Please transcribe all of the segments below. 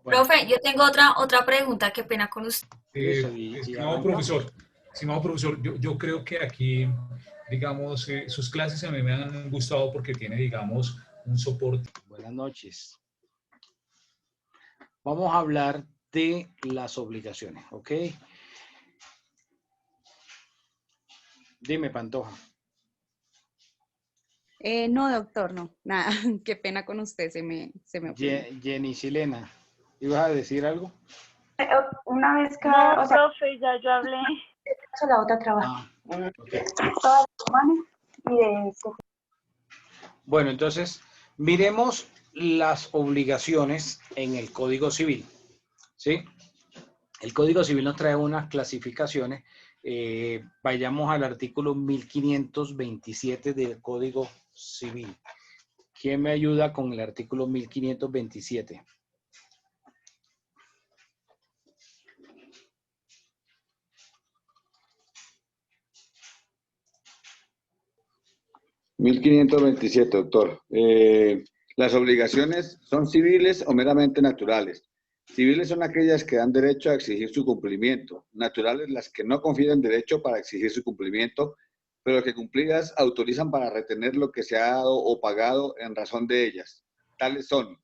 Bueno, Profe, yo tengo otra pregunta, qué pena con usted. listo, y Estimado arranca. profesor, yo creo que aquí, digamos, sus clases a mí me han gustado porque tiene, digamos, un soporte. Buenas noches. Vamos a hablar de las obligaciones, ¿ok? Dime, Pantoja. No, doctor, no, nada, qué pena con usted, se me ofendió. Jenny Silena, ¿ibas a decir algo? Una vez No, cada, o sea, profe, ya yo hablé. la otra trabaja Ok. todas las semanas y de eso. Bueno, entonces, miremos las obligaciones en el Código Civil, ¿sí? El Código Civil nos trae unas clasificaciones. Vayamos al artículo 1527 del Código Civil. ¿Quién me ayuda con el artículo 1527? (1527), doctor. Las obligaciones son civiles o meramente naturales. Civiles son aquellas que dan derecho a exigir su cumplimiento. Naturales las que no confieren derecho para exigir su cumplimiento, pero que cumplidas autorizan para retener lo que se ha dado o pagado en razón de ellas. Tales son: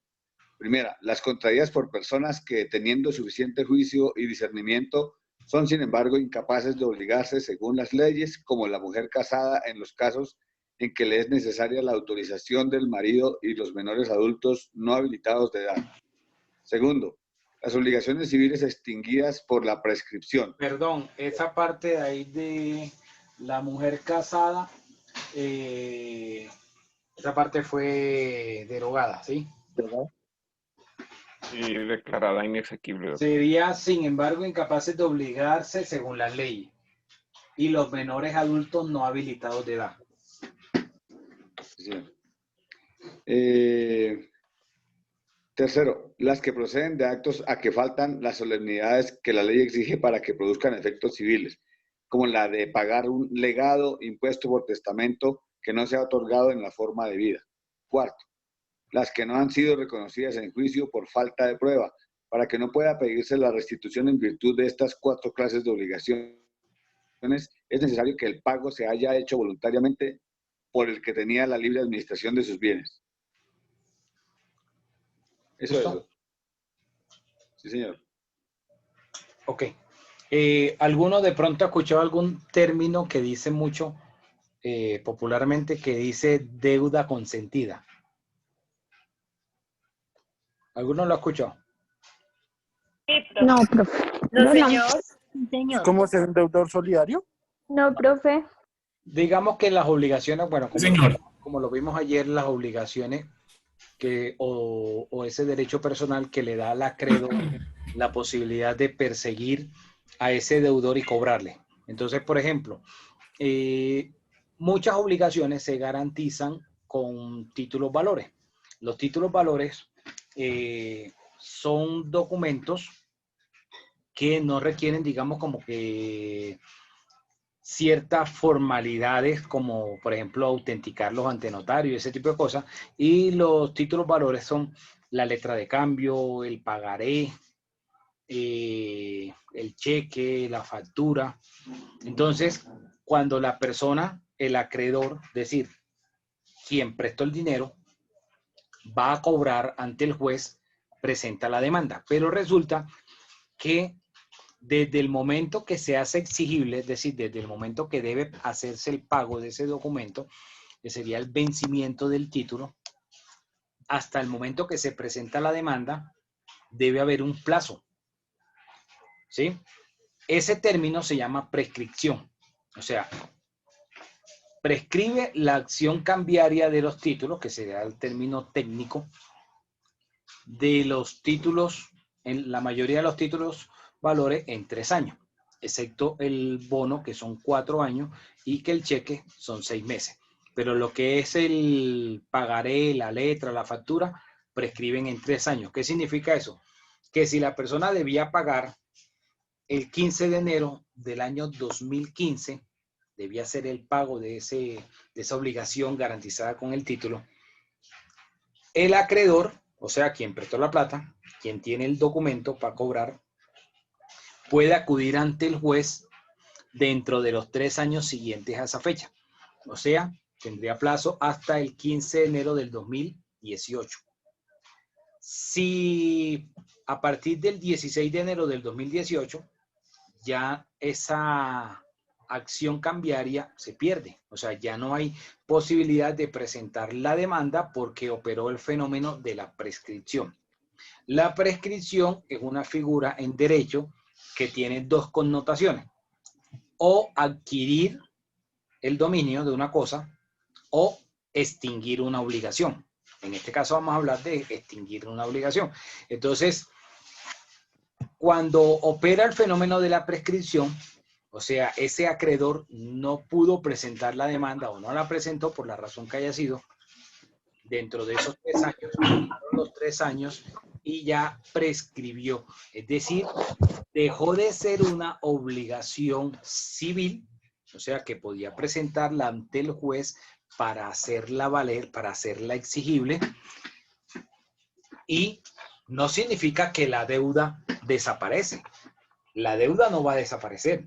primera, las contraídas por personas que, teniendo suficiente juicio y discernimiento, son sin embargo incapaces de obligarse según las leyes, como la mujer casada en los casos en que le es necesaria la autorización del marido y los menores adultos no habilitados de edad. Segundo, las obligaciones civiles extinguidas por la prescripción. Perdón, esa parte de ahí de la mujer casada, esa parte fue derogada, ¿sí? Y declarada inexequible. Sería, sin embargo, incapaces de obligarse según la ley y los menores adultos no habilitados de edad. Sí. Tercero, las que proceden de actos a que faltan las solemnidades que la ley exige para que produzcan efectos civiles, como la de pagar un legado impuesto por testamento que no se ha otorgado en la forma debida. Cuarto, las que no han sido reconocidas en juicio por falta de prueba, para que no pueda pedirse la restitución en virtud de estas 4 clases de obligaciones, es necesario que el pago se haya hecho voluntariamente por el que tenía la libre administración de sus bienes. Eso ¿Listo? es. Sí, señor. Ok. ¿Alguno de pronto ha escuchado algún término que dice mucho popularmente, que dice deuda consentida? ¿Alguno lo ha escuchado? Sí, profe. No, profe. No, No, señor. Señor. ¿Cómo ser un deudor solidario? no, profe. Digamos que las obligaciones, bueno, Señor. como lo vimos ayer, las obligaciones o ese derecho personal que le da al acreedor la posibilidad de perseguir a ese deudor y cobrarle. Entonces, por ejemplo, muchas obligaciones se garantizan con títulos valores. Los títulos valores son documentos que no requieren, digamos, como que ciertas formalidades, como por ejemplo autenticarlos ante notario, ese tipo de cosas. Y los títulos valores son la letra de cambio, el pagaré, el cheque, la factura. Entonces, cuando la persona, el acreedor, es decir, quien prestó el dinero, va a cobrar ante el juez, presenta la demanda. Pero resulta que desde el momento que se hace exigible, es decir, desde el momento que debe hacerse el pago de ese documento, que sería el vencimiento del título, hasta el momento que se presenta la demanda, debe haber un plazo. ¿Sí? Ese término se llama prescripción. O sea, prescribe la acción cambiaria de los títulos, que sería el término técnico, de los títulos, en la mayoría de los títulos valores en 3 años, excepto el bono, que son 4 años, y que el cheque son 6 meses. Pero lo que es el pagaré, la letra, la factura, prescriben en 3 años. ¿Qué significa eso? Que si la persona debía pagar el 15 de enero del año 2015, debía hacer el pago de esa obligación garantizada con el título, el acreedor, o sea, quien prestó la plata, quien tiene el documento para cobrar, puede acudir ante el juez dentro de los 3 años siguientes a esa fecha. O sea, tendría plazo hasta el 15 de enero del 2018. Si a partir del 16 de enero del 2018 ya esa acción cambiaria se pierde, o sea, ya no hay posibilidad de presentar la demanda porque operó el fenómeno de la prescripción. La prescripción es una figura en derecho que tiene 2 connotaciones: o adquirir el dominio de una cosa o extinguir una obligación. En este caso vamos a hablar de extinguir una obligación. Entonces, cuando opera el fenómeno de la prescripción, o sea, ese acreedor no pudo presentar la demanda o no la presentó por la razón que haya sido, dentro de esos 3 años, los 3 años, y ya prescribió. Es decir, dejó de ser una obligación civil, o sea, que podía presentarla ante el juez para hacerla valer, para hacerla exigible, y no significa que la deuda desaparece. La deuda no va a desaparecer.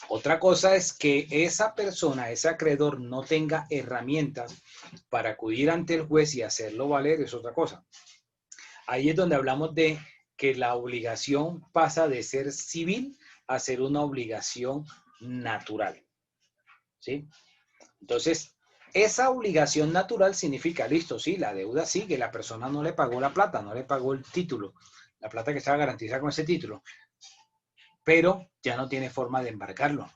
Otra cosa es que esa persona, ese acreedor, no tenga herramientas para acudir ante el juez y hacerlo valer, es otra cosa. Ahí es donde hablamos de que la obligación pasa de ser civil a ser una obligación natural. ¿Sí? Entonces, esa obligación natural significa, listo, sí, la deuda sigue, la persona no le pagó la plata, no le pagó el título, la plata que estaba garantizada con ese título, pero ya no tiene forma de embarcarlo.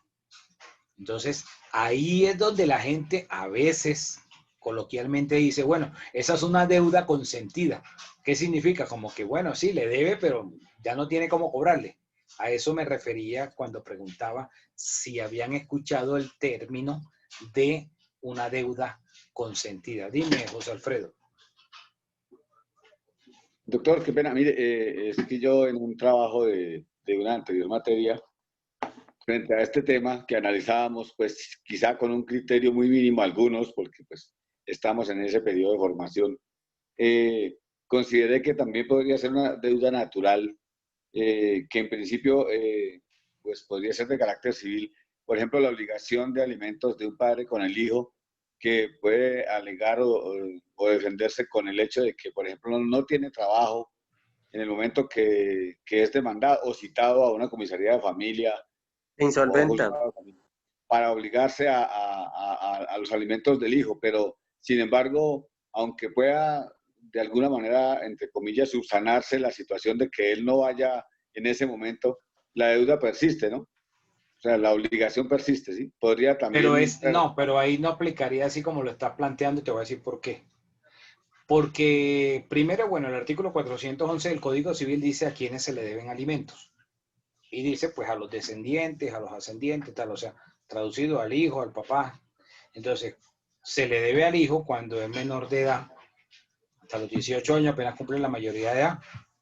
Entonces, ahí es donde la gente a veces coloquialmente dice, bueno, esa es una deuda consentida. ¿Qué significa? Como que, bueno, sí, le debe, pero ya no tiene cómo cobrarle. A eso me refería cuando preguntaba si habían escuchado el término de una deuda consentida. Dime, José Alfredo. Doctor, qué pena. Mire, es que yo en un trabajo de una anterior materia, frente a este tema que analizábamos, pues quizá con un criterio muy mínimo algunos, porque pues estamos en ese periodo de formación, consideré que también podría ser una deuda natural, que en principio pues podría ser de carácter civil. Por ejemplo, la obligación de alimentos de un padre con el hijo, que puede alegar o defenderse con el hecho de que, por ejemplo, no tiene trabajo en el momento que es demandado o citado a una comisaría de familia Insolventa. para obligarse a los alimentos del hijo, pero sin embargo, aunque pueda de alguna manera, entre comillas, subsanarse la situación de que él no vaya en ese momento, la deuda persiste, ¿no? O sea, la obligación persiste, ¿sí? Podría también... Pero no, pero ahí no aplicaría así como lo estás planteando y te voy a decir por qué. Porque primero, bueno, el artículo 411 del Código Civil dice a quiénes se le deben alimentos. Y dice, pues, a los descendientes, a los ascendientes, tal, o sea, traducido al hijo, al papá. Entonces, se le debe al hijo cuando es menor de edad, hasta los 18 años, apenas cumple la mayoría de edad,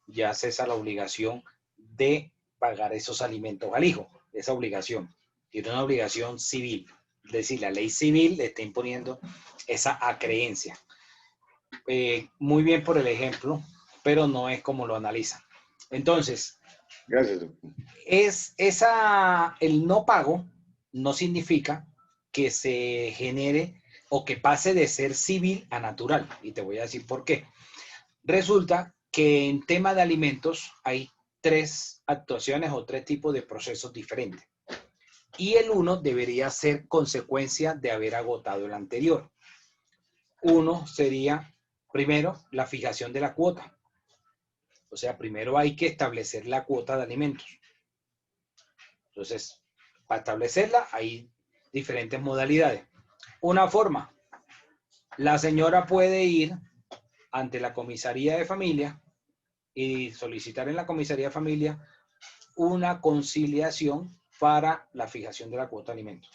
ya cesa la obligación de pagar esos alimentos al hijo, esa obligación. Tiene una obligación civil, es decir, la ley civil le está imponiendo esa acreencia. Muy bien por el ejemplo, pero no es como lo analizan. Entonces, gracias. El no pago no significa que se genere o que pase de ser civil a natural. Y te voy a decir por qué. Resulta que en tema de alimentos hay 3 actuaciones o 3 tipos de procesos diferentes. Y el uno debería ser consecuencia de haber agotado el anterior. Uno sería, primero, la fijación de la cuota. O sea, primero hay que establecer la cuota de alimentos. Entonces, para establecerla hay diferentes modalidades. Una forma, la señora puede ir ante la comisaría de familia y solicitar en la comisaría de familia una conciliación para la fijación de la cuota de alimentos.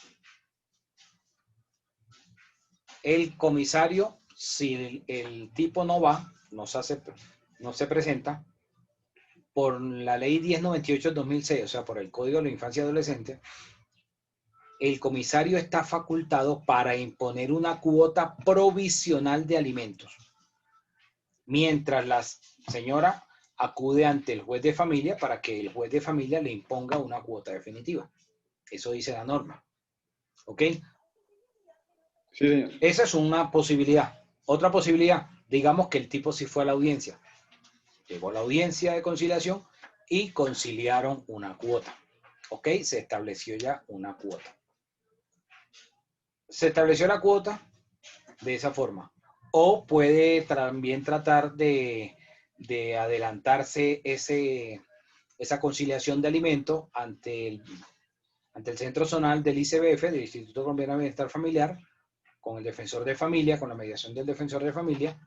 El comisario, si el tipo no va, no se presenta, por la ley 1098 del 2006, o sea, por el Código de la Infancia y Adolescente, el comisario está facultado para imponer una cuota provisional de alimentos. Mientras la señora acude ante el juez de familia para que el juez de familia le imponga una cuota definitiva. Eso dice la norma. ¿Ok? Sí, señor. Esa es una posibilidad. Otra posibilidad, digamos que el tipo sí fue a la audiencia. Llegó a la audiencia de conciliación y conciliaron una cuota. ¿Ok? Se estableció ya una cuota. Se estableció la cuota de esa forma. O puede también tratar de adelantarse esa conciliación de alimentos ante el Centro Zonal del ICBF, del Instituto Colombiano de Bienestar Familiar, con el defensor de familia, con la mediación del defensor de familia,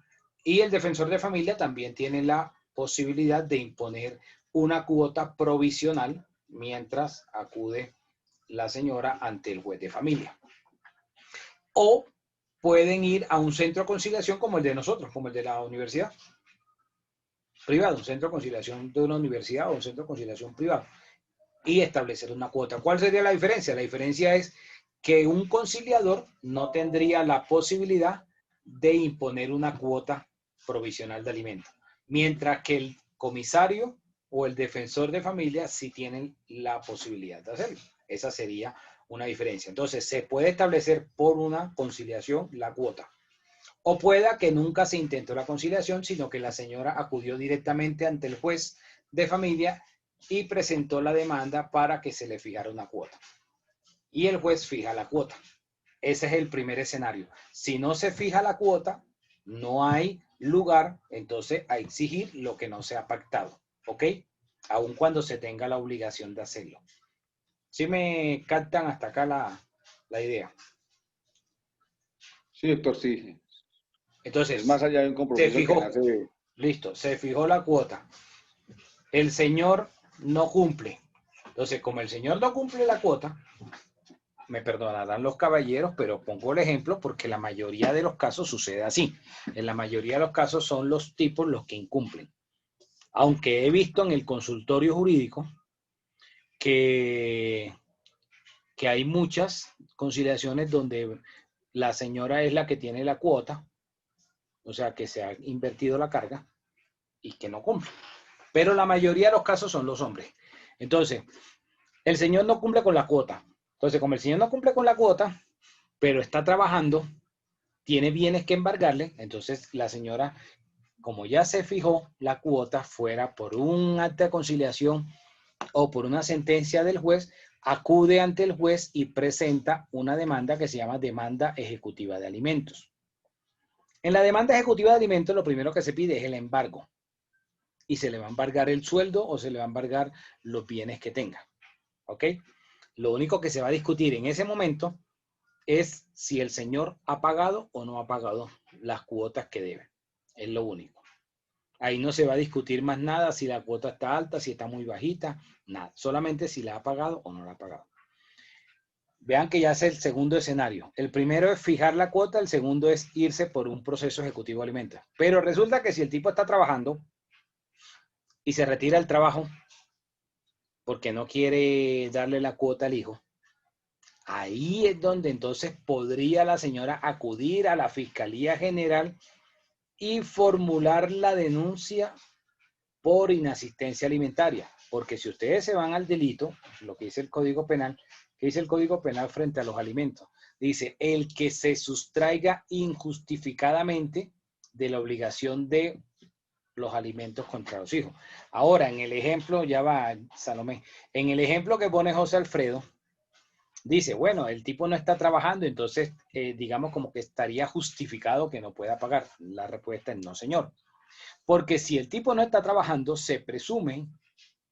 y el defensor de familia también tiene la posibilidad de imponer una cuota provisional mientras acude la señora ante el juez de familia. O pueden ir a un centro de conciliación como el de nosotros, como el de la universidad privada, un centro de conciliación de una universidad o un centro de conciliación privado, y establecer una cuota. ¿Cuál sería la diferencia? La diferencia es que un conciliador no tendría la posibilidad de imponer una cuota provisional de alimentos, mientras que el comisario o el defensor de familia sí tienen la posibilidad de hacerlo. Esa sería una diferencia. Entonces, se puede establecer por una conciliación la cuota. O pueda que nunca se intentó la conciliación, sino que la señora acudió directamente ante el juez de familia y presentó la demanda para que se le fijara una cuota. Y el juez fija la cuota. Ese es el primer escenario. Si no se fija la cuota, no hay lugar, entonces, a exigir lo que no se ha pactado. ¿Ok? Aun cuando se tenga la obligación de hacerlo. ¿Sí me captan hasta acá la idea? Sí, doctor, sí. Entonces, Es más allá de un compromiso que nace de... Listo, se fijó la cuota. El señor no cumple. Entonces, como el señor no cumple la cuota, me perdonarán los caballeros, pero pongo el ejemplo porque la mayoría de los casos sucede así. En la mayoría de los casos son los tipos los que incumplen. Aunque he visto en el consultorio jurídico que hay muchas conciliaciones donde la señora es la que tiene la cuota, o sea, que se ha invertido la carga y que no cumple. Pero la mayoría de los casos son los hombres. Entonces, el señor no cumple con la cuota. Entonces, como el señor no cumple con la cuota, pero está trabajando, tiene bienes que embargarle, entonces la señora, como ya se fijó la cuota, fuera por un acta de conciliación o por una sentencia del juez, acude ante el juez y presenta una demanda que se llama demanda ejecutiva de alimentos. En la demanda ejecutiva de alimentos, lo primero que se pide es el embargo. Y se le va a embargar el sueldo o se le va a embargar los bienes que tenga. ¿Ok? Lo único que se va a discutir en ese momento es si el señor ha pagado o no ha pagado las cuotas que debe. Es lo único. Ahí no se va a discutir más nada, si la cuota está alta, si está muy bajita, nada. Solamente si la ha pagado o no la ha pagado. Vean que ya es el segundo escenario. El primero es fijar la cuota, el segundo es irse por un proceso ejecutivo de alimentos. Pero resulta que si el tipo está trabajando y se retira del trabajo porque no quiere darle la cuota al hijo, ahí es donde entonces podría la señora acudir a la Fiscalía General y formular la denuncia por inasistencia alimentaria. Porque si ustedes se van al delito, lo que dice el Código Penal, ¿qué dice el Código Penal frente a los alimentos? Dice, el que se sustraiga injustificadamente de la obligación de los alimentos contra los hijos. Ahora, en el ejemplo, ya va Salomé, en el ejemplo que pone José Alfredo, dice, bueno, el tipo no está trabajando, entonces, digamos como que estaría justificado que no pueda pagar. La respuesta es no, señor. Porque si el tipo no está trabajando, se presume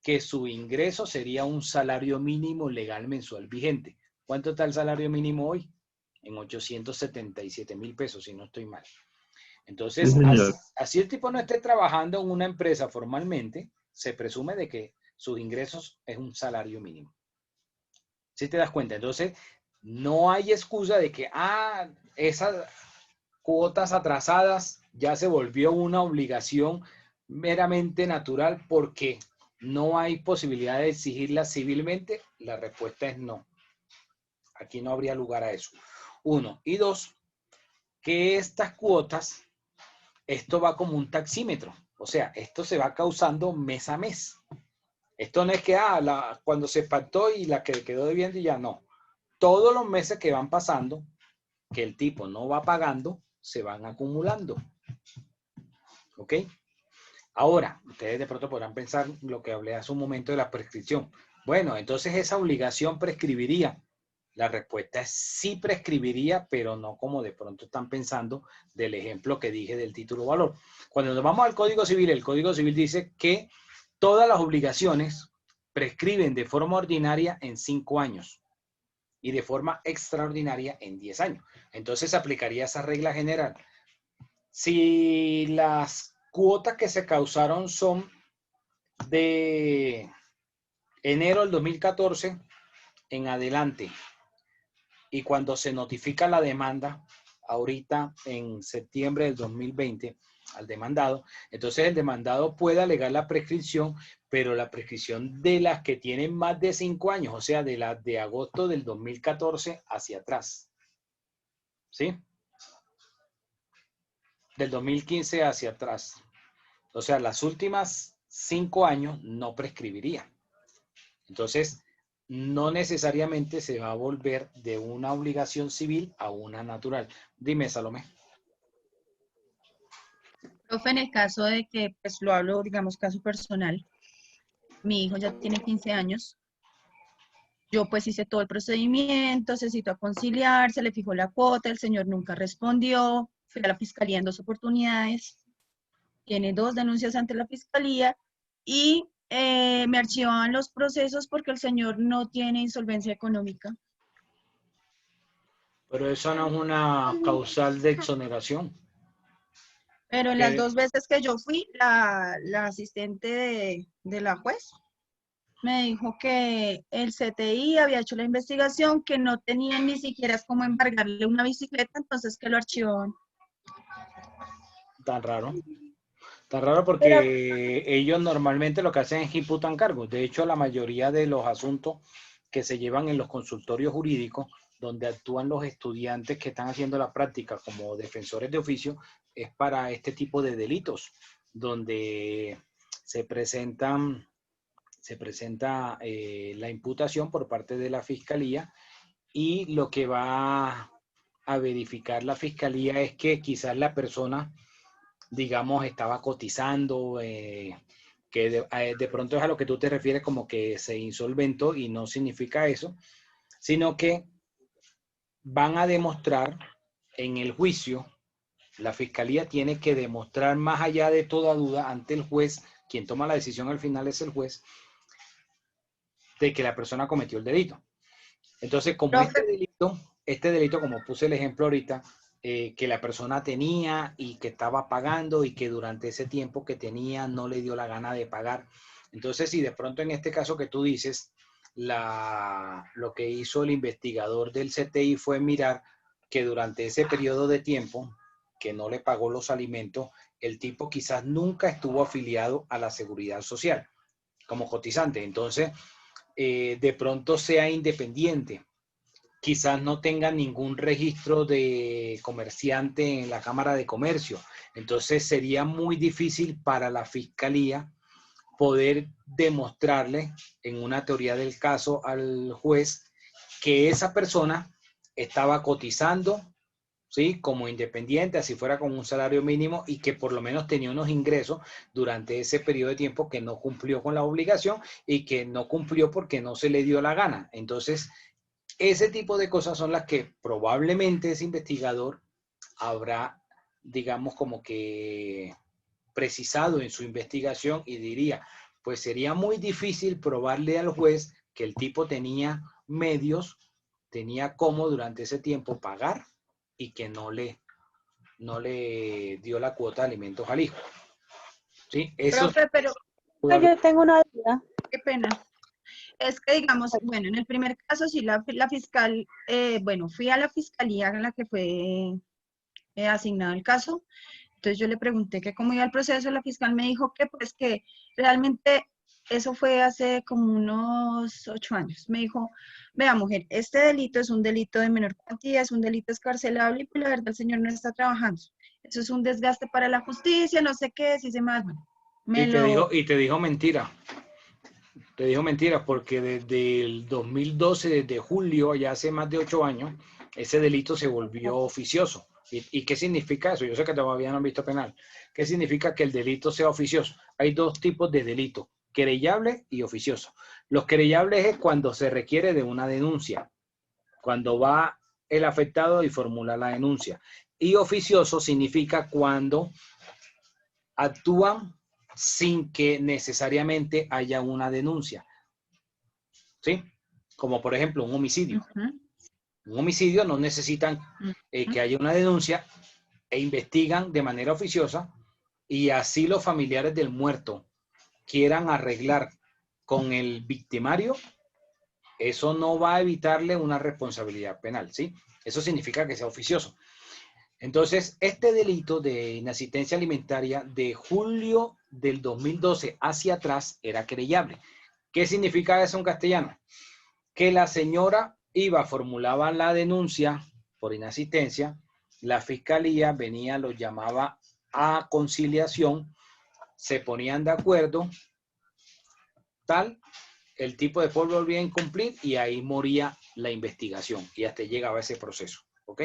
que su ingreso sería un salario mínimo legal mensual vigente. ¿Cuánto está el salario mínimo hoy? En 877,000 pesos, si no estoy mal. Entonces, así el tipo no esté trabajando en una empresa formalmente, se presume de que sus ingresos es un salario mínimo. ¿Sí te das cuenta? Entonces, no hay excusa de que, esas cuotas atrasadas ya se volvió una obligación meramente natural porque no hay posibilidad de exigirlas civilmente. La respuesta es no. Aquí no habría lugar a eso. Uno. Y dos, que estas cuotas, esto va como un taxímetro. O sea, esto se va causando mes a mes. Esto no es que cuando se pactó y la que quedó debiendo y ya no. Todos los meses que van pasando, que el tipo no va pagando, se van acumulando. ¿Ok? Ahora, ustedes de pronto podrán pensar lo que hablé hace un momento de la prescripción. Bueno, entonces esa obligación prescribiría. La respuesta es sí prescribiría, pero no como de pronto están pensando del ejemplo que dije del título valor. Cuando nos vamos al Código Civil, el Código Civil dice que todas las obligaciones prescriben de forma ordinaria en 5 años y de forma extraordinaria en 10 años. Entonces aplicaría esa regla general. Si las cuotas que se causaron son de enero del 2014 en adelante y cuando se notifica la demanda, ahorita en septiembre del 2020, al demandado, entonces el demandado puede alegar la prescripción, pero la prescripción de las que tienen más de 5 años, o sea, de las de agosto del 2014 hacia atrás. ¿Sí? Del 2015 hacia atrás. O sea, las últimas 5 años no prescribiría. Entonces, no necesariamente se va a volver de una obligación civil a una natural. Dime, Salomé. Profe, en el caso de que, pues lo hablo, digamos, caso personal, mi hijo ya tiene 15 años, yo pues hice todo el procedimiento, se citó a conciliar, se le fijó la cuota, el señor nunca respondió, fui a la fiscalía en 2 oportunidades, tiene 2 denuncias ante la fiscalía y me archivaban los procesos porque el señor no tiene insolvencia económica. Pero eso no es una causal de exoneración. Pero en las 2 veces que yo fui, la asistente de la juez me dijo que el CTI había hecho la investigación, que no tenían ni siquiera cómo embargarle una bicicleta, entonces que lo archivaban. Tan raro. Tan raro porque ellos normalmente lo que hacen es que imputan cargos. De hecho, la mayoría de los asuntos que se llevan en los consultorios jurídicos, donde actúan los estudiantes que están haciendo la práctica como defensores de oficio, es para este tipo de delitos, donde se presenta la imputación por parte de la fiscalía y lo que va a verificar la fiscalía es que quizás la persona, digamos, estaba cotizando, que de pronto es a lo que tú te refieres como que se insolventó y no significa eso, sino que van a demostrar en el juicio, la fiscalía tiene que demostrar más allá de toda duda ante el juez, quien toma la decisión al final es el juez, de que la persona cometió el delito. Entonces, como este delito, como puse el ejemplo ahorita, que la persona tenía y que estaba pagando y que durante ese tiempo que tenía no le dio la gana de pagar. Entonces, si de pronto en este caso que tú dices, lo que hizo el investigador del CTI fue mirar que durante ese periodo de tiempo que no le pagó los alimentos, el tipo quizás nunca estuvo afiliado a la Seguridad Social como cotizante. Entonces, de pronto sea independiente. Quizás no tenga ningún registro de comerciante en la Cámara de Comercio. Entonces sería muy difícil para la fiscalía poder demostrarle en una teoría del caso al juez que esa persona estaba cotizando, ¿sí?, como independiente, así fuera con un salario mínimo, y que por lo menos tenía unos ingresos durante ese periodo de tiempo que no cumplió con la obligación y que no cumplió porque no se le dio la gana. Entonces, ese tipo de cosas son las que probablemente ese investigador habrá, digamos, como que precisado en su investigación y diría, pues sería muy difícil probarle al juez que el tipo tenía medios, tenía cómo durante ese tiempo pagar y que no le dio la cuota de alimentos al hijo. ¿Sí? Eso. Profe, pero Yo tengo una duda. qué pena. Es que, digamos, bueno, en el primer caso sí la fiscal, bueno, fui a la fiscalía en la que fue asignado el caso. Entonces yo le pregunté que cómo iba el proceso, la fiscal me dijo que pues que realmente eso fue hace como unos 8 años. Me dijo, vea mujer, este delito es un delito de menor cuantía, es un delito escarcelable y pues la verdad el señor no está trabajando. Eso es un desgaste para la justicia, no sé qué, si se más, bueno. Y te dijo mentira. Te dijo mentira porque desde el 2012, desde julio, ya hace más de 8 años, ese delito se volvió oficioso. ¿Y qué significa eso? Yo sé que todavía no han visto penal. ¿Qué significa que el delito sea oficioso? Hay dos tipos de delito, querellable y oficioso. Los querellables es cuando se requiere de una denuncia, cuando va el afectado y formula la denuncia. Y oficioso significa cuando actúan sin que necesariamente haya una denuncia. ¿Sí? Como por ejemplo un homicidio. Un homicidio no necesitan que haya una denuncia e investigan de manera oficiosa y así los familiares del muerto quieran arreglar con el victimario, eso no va a evitarle una responsabilidad penal, ¿sí? Eso significa que sea oficioso. Entonces, este delito de inasistencia alimentaria de julio del 2012 hacia atrás era querellable. ¿Qué significa eso en castellano? Que la señora formulaba la denuncia por inasistencia, la fiscalía venía, lo llamaba a conciliación, se ponían de acuerdo, el tipo de polvo volvía a incumplir y ahí moría la investigación y hasta llegaba ese proceso, ¿ok?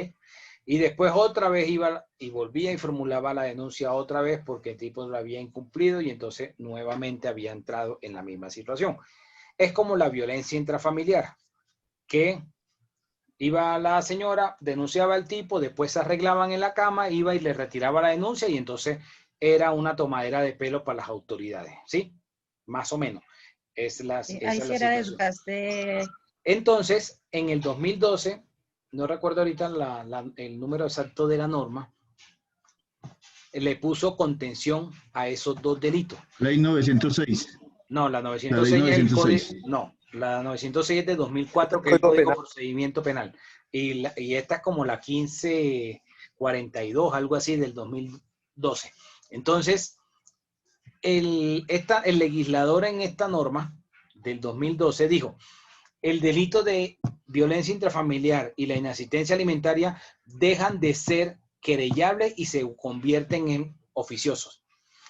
Y después otra vez iba y volvía y formulaba la denuncia otra vez porque el tipo lo había incumplido y entonces nuevamente había entrado en la misma situación. Es como la violencia intrafamiliar, que iba la señora, denunciaba al tipo, después se arreglaban en la cama, iba y le retiraba la denuncia y entonces era una tomadera de pelo para las autoridades, ¿sí? Más o menos. Ahí sí era desgaste. Entonces, en el 2012, no recuerdo ahorita el número exacto de la norma, le puso contención a esos dos delitos. Ley 906. No, la 906 es el código. No, la 906 es de 2004, que es el Código de Procedimiento Penal. Y esta es como la 1542, algo así, del 2012. Entonces, el legislador en esta norma del 2012 dijo, el delito de violencia intrafamiliar y la inasistencia alimentaria dejan de ser querellables y se convierten en oficiosos.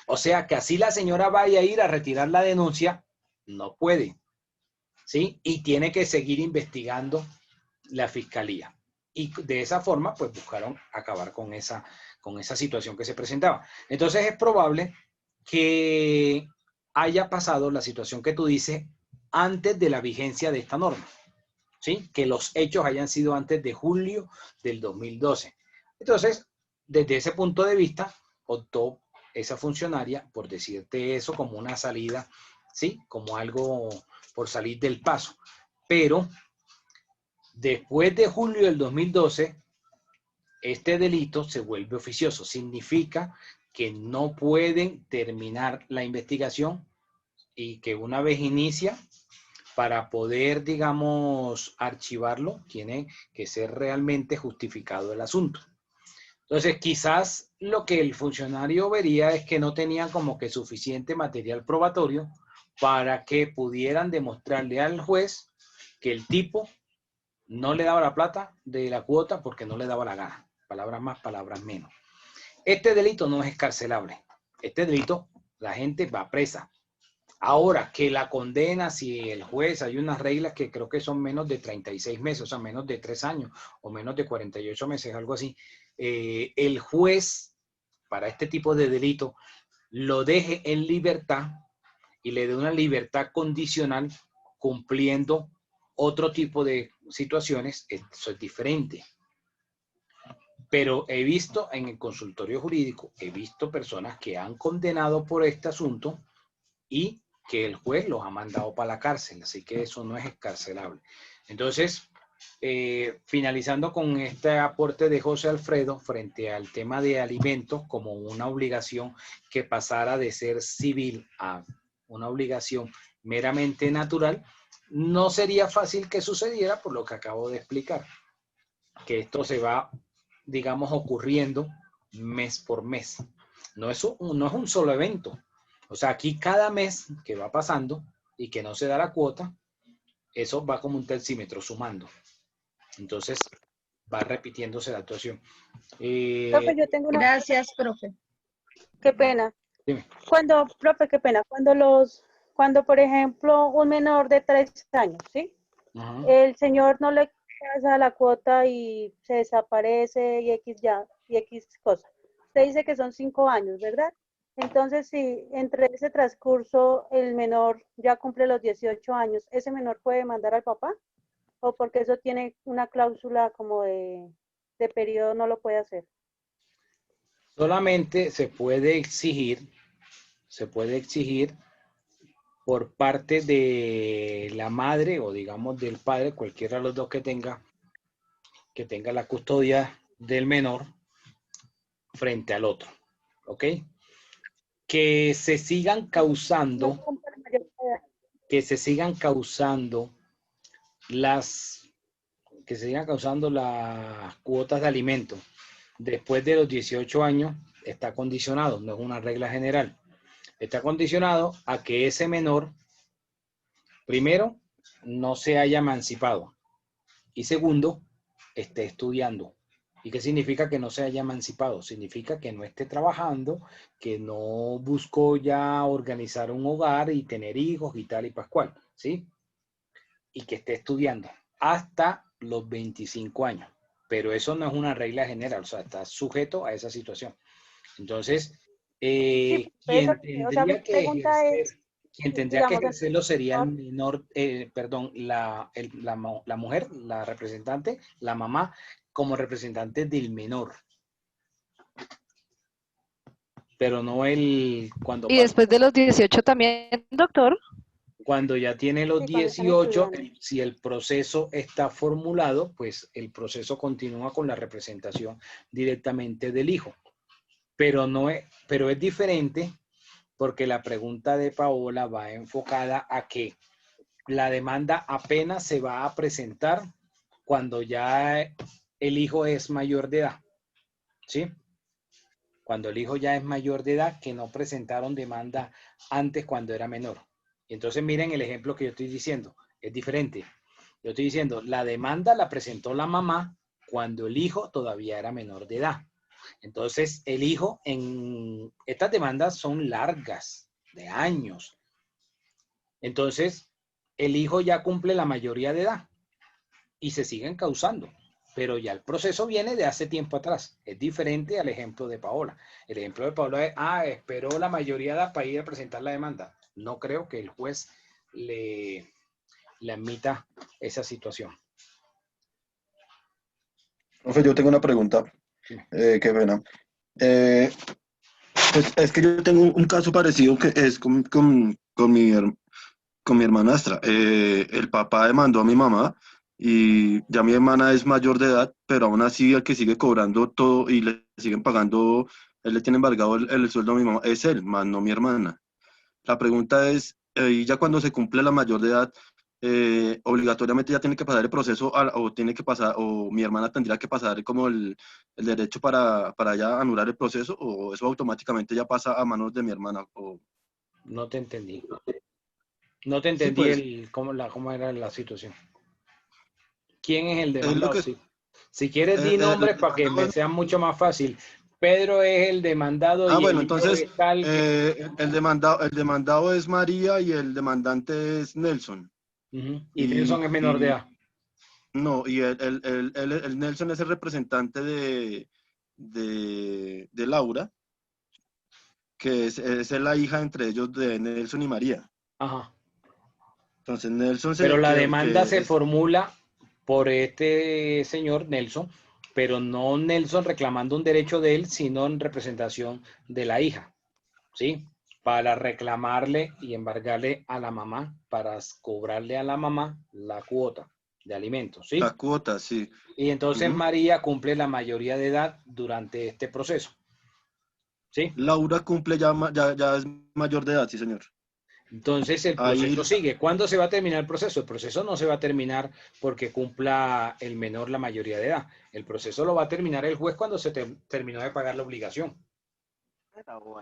O sea que así la señora vaya a ir a retirar la denuncia, no puede, ¿sí? Y tiene que seguir investigando la fiscalía. Y de esa forma, pues buscaron acabar con esa situación que se presentaba. Entonces es probable que haya pasado la situación que tú dices antes de la vigencia de esta norma, ¿sí? Que los hechos hayan sido antes de julio del 2012. Entonces, desde ese punto de vista, optó esa funcionaria por decirte eso como una salida, ¿sí? Como algo por salir del paso. Pero después de julio del 2012, este delito se vuelve oficioso. Significa que no pueden terminar la investigación y que una vez inicia, para poder, digamos, archivarlo, tiene que ser realmente justificado el asunto. Entonces, quizás lo que el funcionario vería es que no tenían como que suficiente material probatorio para que pudieran demostrarle al juez que el tipo no le daba la plata de la cuota porque no le daba la gana. Palabras más, palabras menos. Este delito no es excarcelable. Este delito, la gente va presa. Ahora, que la condena, si el juez, hay unas reglas que creo que son menos de 36 meses, o sea, menos de 3 años, o menos de 48 meses, algo así. El juez, para este tipo de delito, lo deje en libertad y le dé una libertad condicional cumpliendo otro tipo de situaciones. Eso es diferente. Pero he visto en el consultorio jurídico, he visto personas que han condenado por este asunto y que el juez los ha mandado para la cárcel, así que eso no es excarcelable. Entonces, finalizando con este aporte de José Alfredo frente al tema de alimentos como una obligación que pasara de ser civil a una obligación meramente natural, no sería fácil que sucediera por lo que acabo de explicar, que esto se va, digamos, ocurriendo mes por mes. No es un solo evento. O sea, aquí cada mes que va pasando y que no se da la cuota, eso va como un tercímetro sumando. Entonces, va repitiéndose la actuación. Profe, yo tengo una... Gracias, profe. Qué pena. Dime. Cuando, profe, qué pena, cuando por ejemplo un menor de 3 años, ¿sí? Ajá. El señor no le pasa la cuota y se desaparece y X ya, y X cosa. Usted dice que son 5 años, ¿verdad? Entonces, si entre ese transcurso el menor ya cumple los 18 años, ¿ese menor puede mandar al papá? ¿O porque eso tiene una cláusula como de periodo no lo puede hacer? Solamente se puede exigir por parte de la madre o digamos del padre, cualquiera de los dos que tenga la custodia del menor frente al otro, ¿ok? Que se sigan No causando, cumple la mayoría de edad. que se sigan causando las, que se sigan causando las cuotas de alimento después de los 18 años está condicionado, no es una regla general. Está condicionado a que ese menor, primero, no se haya emancipado y segundo, esté estudiando. ¿Y qué significa que no se haya emancipado? Significa que no esté trabajando, que no buscó ya organizar un hogar y tener hijos y tal y pascual, ¿sí? Y que esté estudiando hasta los 25 años. Pero eso no es una regla general, o sea, está sujeto a esa situación. Entonces, Sí, eso, o sea, mi pregunta es, quien tendría que digamos, el ejercerlo sería el menor, menor, perdón, la mujer, la representante, la mamá, como representante del menor, pero no cuando Y pasa, después de los 18 también, doctor. cuando ya tiene los sí, cuando están 18, estudiando. si el proceso está formulado, pues el proceso continúa con la representación directamente del hijo. Pero es diferente porque la pregunta de Paola va enfocada a que la demanda apenas se va a presentar cuando ya el hijo es mayor de edad, ¿sí? Cuando el hijo ya es mayor de edad, que no presentaron demanda antes cuando era menor. Y entonces miren el ejemplo que yo estoy diciendo, es diferente. Yo estoy diciendo, la demanda la presentó la mamá cuando el hijo todavía era menor de edad. Entonces, el hijo estas demandas son largas, de años. Entonces, el hijo ya cumple la mayoría de edad y se siguen causando, pero ya el proceso viene de hace tiempo atrás. Es diferente al ejemplo de Paola. El ejemplo de Paola es, esperó la mayoría de edad para ir a presentar la demanda. No creo que el juez le admita esa situación. Profe, yo tengo una pregunta, qué pena. Eh, pues es que yo tengo un caso parecido que es con mi hermanastra. El papá demandó a mi mamá y ya mi hermana es mayor de edad, pero aún así el que sigue cobrando todo y le siguen pagando, él le tiene embargado el sueldo a mi mamá, es él, más no mi hermana. La pregunta es, ya cuando se cumple la mayor de edad, obligatoriamente ya tiene que pasar el proceso o tiene que pasar, o mi hermana tendría que pasar como el derecho para ya anular el proceso, o eso automáticamente ya pasa a manos de mi hermana. No te entendí. No te Sí, entendí pues, cómo era la situación. ¿Quién es el es lo demandado? que Si quieres, di el nombres para que me demandado sea mucho más fácil. Pedro es el demandado y bueno, el hijo entonces, es tal que... el demandado es María y el demandante es Nelson. Y Nelson es menor de Y edad. no, y el Nelson es el representante de Laura, que es la hija entre ellos de Nelson y María. Ajá. Entonces Nelson Pero la que demanda se es, formula por este señor Nelson, pero no Nelson reclamando un derecho de él, sino en representación de la hija, ¿sí? Para reclamarle y embargarle a la mamá, para cobrarle a la mamá la cuota de alimentos, ¿sí? la cuota, sí. Y entonces Ujú. María cumple la mayoría de edad durante este proceso, ¿sí? Laura cumple ya es mayor de edad, sí, señor. Entonces el Ahí, proceso sigue. ¿Cuándo se va a terminar el proceso? El proceso no se va a terminar porque cumpla el menor la mayoría de edad. El proceso lo va a terminar el juez cuando se terminó de pagar la obligación,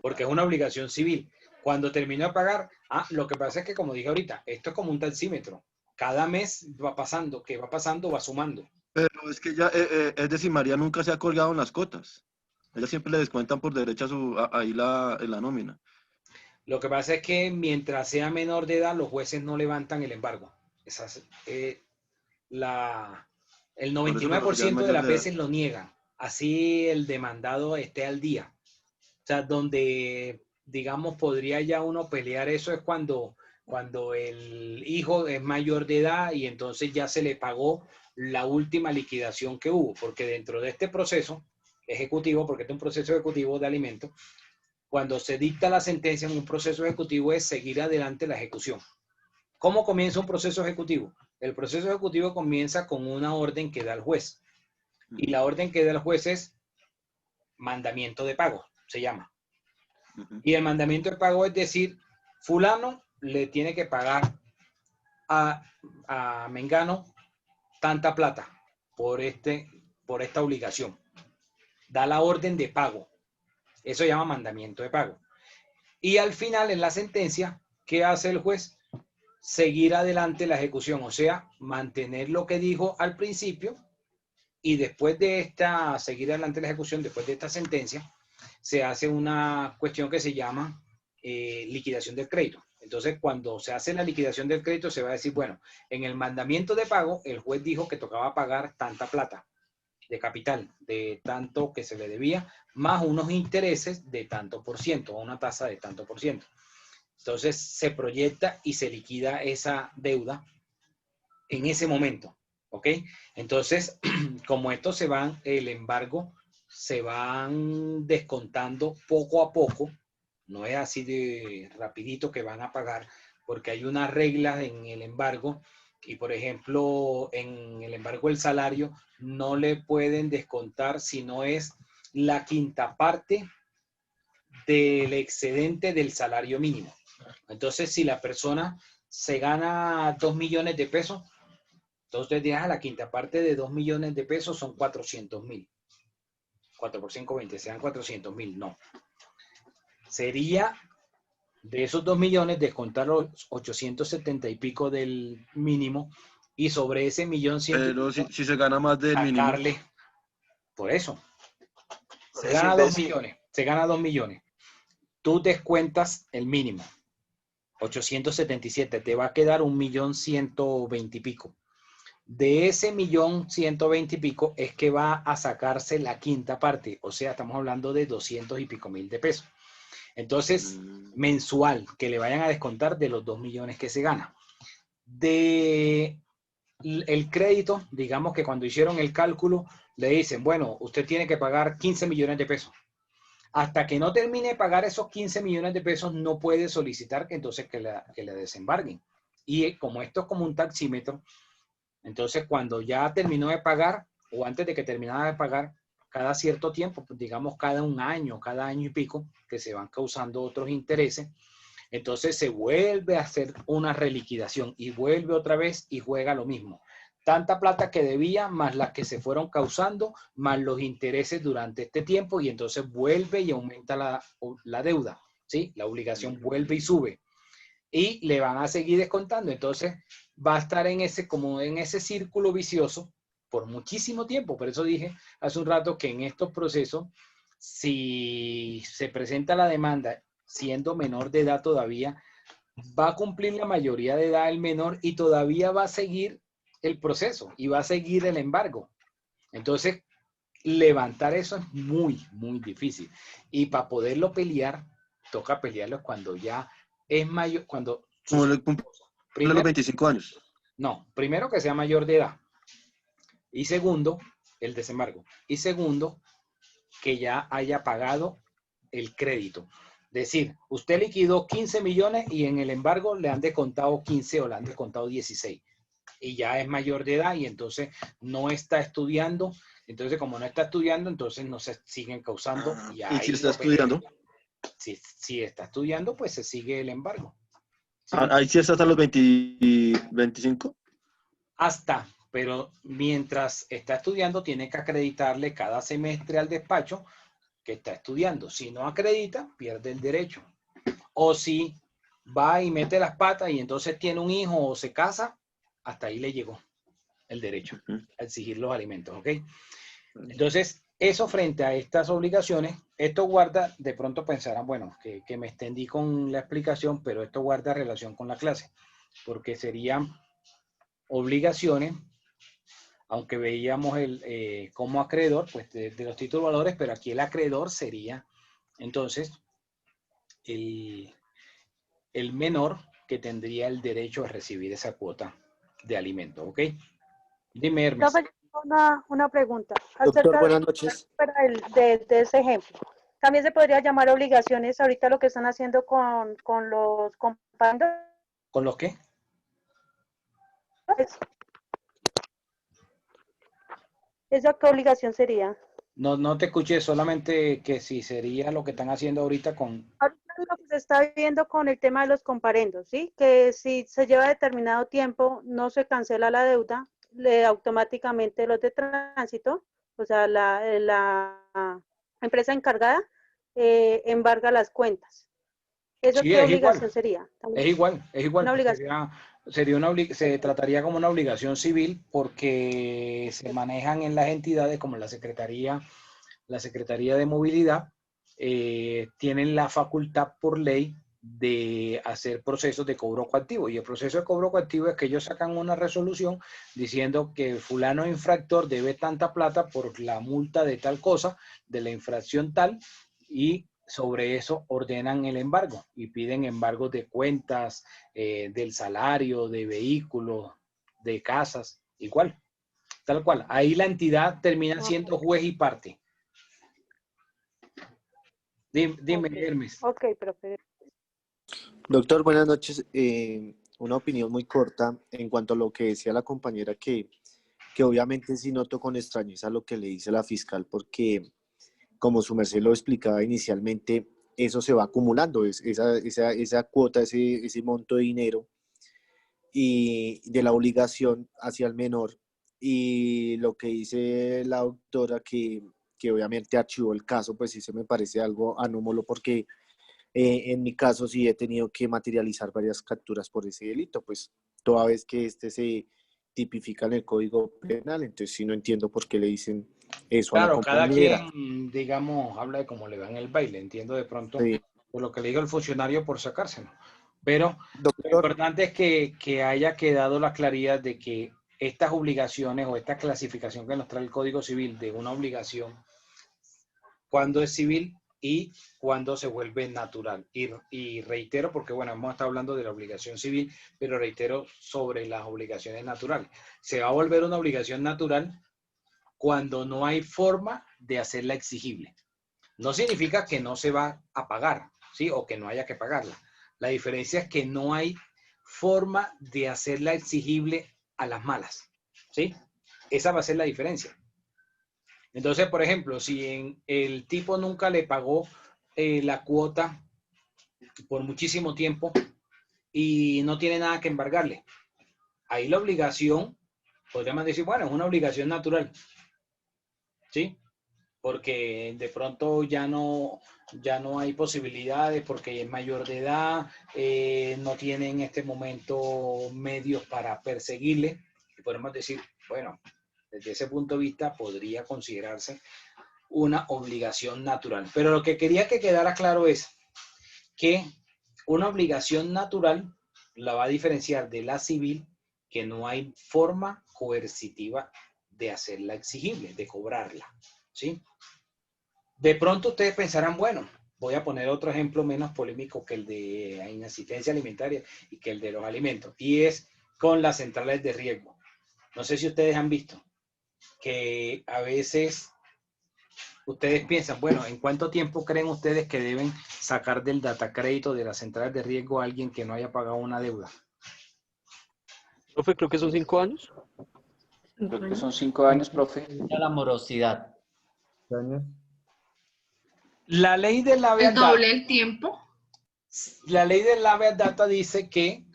porque es una obligación civil. Cuando terminó de pagar, lo que pasa es que, como dije ahorita, esto es como un taxímetro. Cada mes va pasando, que va pasando, va sumando. pero es que ya, es decir, María nunca se ha colgado en las cotas. Ella siempre le descuentan por derecha ahí en la nómina. Lo que pasa es que mientras sea menor de edad, los jueces no levantan el embargo. Esa es, el Por eso, pero ya es 99% de mayor las de edad. veces lo niegan. Así el demandado esté al día. O sea, donde, digamos, podría ya uno pelear eso es cuando el hijo es mayor de edad y entonces ya se le pagó la última liquidación que hubo, porque dentro de este proceso ejecutivo, porque este es un proceso ejecutivo de alimentos, cuando se dicta la sentencia en un proceso ejecutivo es seguir adelante la ejecución. ¿Cómo comienza un proceso ejecutivo? El proceso ejecutivo comienza con una orden que da el juez. Y la orden que da el juez es mandamiento de pago, se llama. Y el mandamiento de pago es decir, fulano le tiene que pagar a Mengano tanta plata por esta obligación. Da la orden de pago. Eso se llama mandamiento de pago. Y al final, en la sentencia, ¿qué hace el juez? Seguir adelante la ejecución, o sea, mantener lo que dijo al principio y después de seguir adelante la ejecución, después de esta sentencia, se hace una cuestión que se llama liquidación del crédito. Entonces, cuando se hace la liquidación del crédito, se va a decir, bueno, en el mandamiento de pago, el juez dijo que tocaba pagar tanta plata de capital, de tanto que se le debía, más unos intereses de tanto por ciento, o una tasa de tanto por ciento. Entonces, se proyecta y se liquida esa deuda en ese momento, ¿ok? Entonces, como estos el embargo, se van descontando poco a poco, no es así de rapidito que van a pagar, porque hay unas reglas en el embargo, y por ejemplo, en el embargo del salario, no le pueden descontar si no es la quinta parte del excedente del salario mínimo. Entonces, si la persona se gana 2 millones de pesos, entonces dirás, la quinta parte de 2 millones de pesos son 400.000. 4 por 5, 20, sean 400.000. No. Sería de esos 2 millones descontar los 870 y pico del mínimo y sobre ese 1.100.000 Pero si se gana más del mínimo. sacarle. Por eso. Por Se eso, gana 2 imbécil. millones. Se gana 2 millones. Tú descuentas el mínimo. 877. Te va a quedar 1.120.000 y pico. De ese 1.120.000 y pico es que va a sacarse la quinta parte. O sea, estamos hablando de 200 y pico mil de pesos. Entonces, mensual, que le vayan a descontar de los 2 millones que se gana. De el crédito, digamos que cuando hicieron el cálculo, le dicen, bueno, usted tiene que pagar 15 millones de pesos. Hasta que no termine de pagar esos 15 millones de pesos, no puede solicitar que entonces que le desembarguen. Y como esto es como un taxímetro, entonces cuando ya terminó de pagar, o antes de que terminara de pagar, cada cierto tiempo, pues digamos cada año y pico, que se van causando otros intereses, entonces se vuelve a hacer una reliquidación y vuelve otra vez y juega lo mismo. Tanta plata que debía, más las que se fueron causando, más los intereses durante este tiempo, y entonces vuelve y aumenta la deuda, ¿sí? La obligación vuelve y sube. Y le van a seguir descontando. Entonces va a estar como en ese círculo vicioso por muchísimo tiempo. Por eso dije hace un rato que en estos procesos, si se presenta la demanda siendo menor de edad todavía, va a cumplir la mayoría de edad el menor y todavía va a seguir el proceso y va a seguir el embargo. Entonces, levantar eso es muy, muy difícil. Y para poderlo pelear, toca pelearlo cuando ya es mayor, cuando... Como le cumple los 25 años. No, primero que sea mayor de edad. Y segundo, el desembargo. Y segundo, que ya haya pagado el crédito. Es decir, usted liquidó 15 millones y en el embargo le han descontado 15 o le han descontado 16. Y ya es mayor de edad y entonces no está estudiando. Entonces, como no está estudiando, entonces no se siguen causando. ¿Y si está estudiando? Si está estudiando, pues se sigue el embargo. ¿Sí? Ahí sí está hasta los 25. Hasta, pero mientras está estudiando, tiene que acreditarle cada semestre al despacho que está estudiando. Si no acredita, pierde el derecho. O si va y mete las patas y entonces tiene un hijo o se casa, hasta ahí le llegó el derecho a exigir los alimentos, ¿ok? Entonces, eso frente a estas obligaciones, esto guarda, de pronto pensarán, bueno, que me extendí con la explicación, pero esto guarda relación con la clase, porque serían obligaciones, aunque veíamos como acreedor, pues de los títulos valores, pero aquí el acreedor sería, entonces, el menor que tendría el derecho a recibir esa cuota de alimento, ¿ok? Dime, Hermes. Profe, una pregunta. Doctor, Acerca buenas noches. de ese ejemplo. También se podría llamar obligaciones ahorita lo que están haciendo con los compañeros. ¿Con los qué? ¿Esa qué obligación sería? No te escuché, solamente que si sería lo que están haciendo ahorita con... Ahorita lo que se está viendo con el tema de los comparendos, ¿sí? Que si se lleva determinado tiempo, no se cancela la deuda, automáticamente los de tránsito, o sea, la empresa encargada, embarga las cuentas. ¿Eso Sí, qué es obligación igual. sería? Es igual, es igual. Una obligación. Se trataría como una obligación civil porque se manejan en las entidades como la Secretaría de Movilidad, tienen la facultad por ley de hacer procesos de cobro coactivo. Y el proceso de cobro coactivo es que ellos sacan una resolución diciendo que fulano infractor debe tanta plata por la multa de tal cosa, de la infracción tal, y sobre eso ordenan el embargo y piden embargos de cuentas, del salario, de vehículos, de casas, igual, tal cual. Ahí la entidad termina siendo juez y parte. Dime, Ok, Hermes. ok, profe. Doctor, buenas noches. Una opinión muy corta en cuanto a lo que decía la compañera, que obviamente sí noto con extrañeza lo que le dice la fiscal, porque como su merced lo explicaba inicialmente, eso se va acumulando, esa cuota, ese monto de dinero y de la obligación hacia el menor. Y lo que dice la doctora, que obviamente archivó el caso, pues sí se me parece algo anómalo, porque en mi caso sí he tenido que materializar varias capturas por ese delito, pues toda vez que se tipifica en el Código Penal, entonces sí no entiendo por qué le dicen eso a la Claro, cada compañera. quien, digamos, habla de cómo le va en el baile. Entiendo de pronto Sí. por lo que le diga el funcionario por sacárselo. Pero lo Doctor, importante es que haya quedado la claridad de que estas obligaciones o esta clasificación que nos trae el Código Civil de una obligación, cuando es civil y cuando se vuelve natural. Y reitero, porque bueno, hemos estado hablando de la obligación civil, pero reitero sobre las obligaciones naturales. Se va a volver una obligación natural cuando no hay forma de hacerla exigible. No significa que no se va a pagar, ¿sí? O que no haya que pagarla. La diferencia es que no hay forma de hacerla exigible a las malas, ¿sí? Esa va a ser la diferencia. Entonces, por ejemplo, si el tipo nunca le pagó la cuota por muchísimo tiempo y no tiene nada que embargarle, ahí la obligación, podríamos decir, bueno, es una obligación natural, ¿sí? Porque de pronto ya no hay posibilidades porque es mayor de edad, no tiene en este momento medios para perseguirle. Y podemos decir, bueno, desde ese punto de vista podría considerarse una obligación natural. Pero lo que quería que quedara claro es que una obligación natural la va a diferenciar de la civil, que no hay forma coercitiva de hacerla exigible, de cobrarla, ¿sí? De pronto ustedes pensarán, bueno, voy a poner otro ejemplo menos polémico que el de inasistencia alimentaria y que el de los alimentos, y es con las centrales de riesgo. No sé si ustedes han visto que a veces ustedes piensan, bueno, ¿en cuánto tiempo creen ustedes que deben sacar del data crédito de las centrales de riesgo a alguien que no haya pagado una deuda? Profe, creo que son 5 años. Creo que son 5 años, profe. La morosidad. La ley de la ¿El doble del tiempo? La ley de la data dice que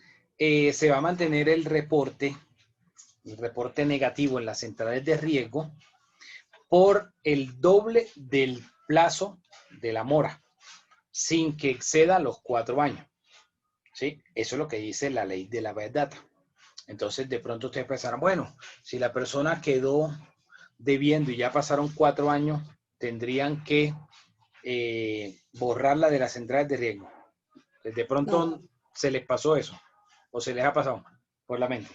se va a mantener el reporte negativo en las centrales de riesgo por el doble del plazo de la mora, sin que exceda los 4 años. ¿Sí? Eso es lo que dice la ley de la bad data. Entonces, de pronto ustedes pensarán, bueno, si la persona quedó debiendo y ya pasaron 4 años, tendrían que borrarla de las centrales de riesgo. De pronto se les pasó eso, o se les ha pasado por la mente.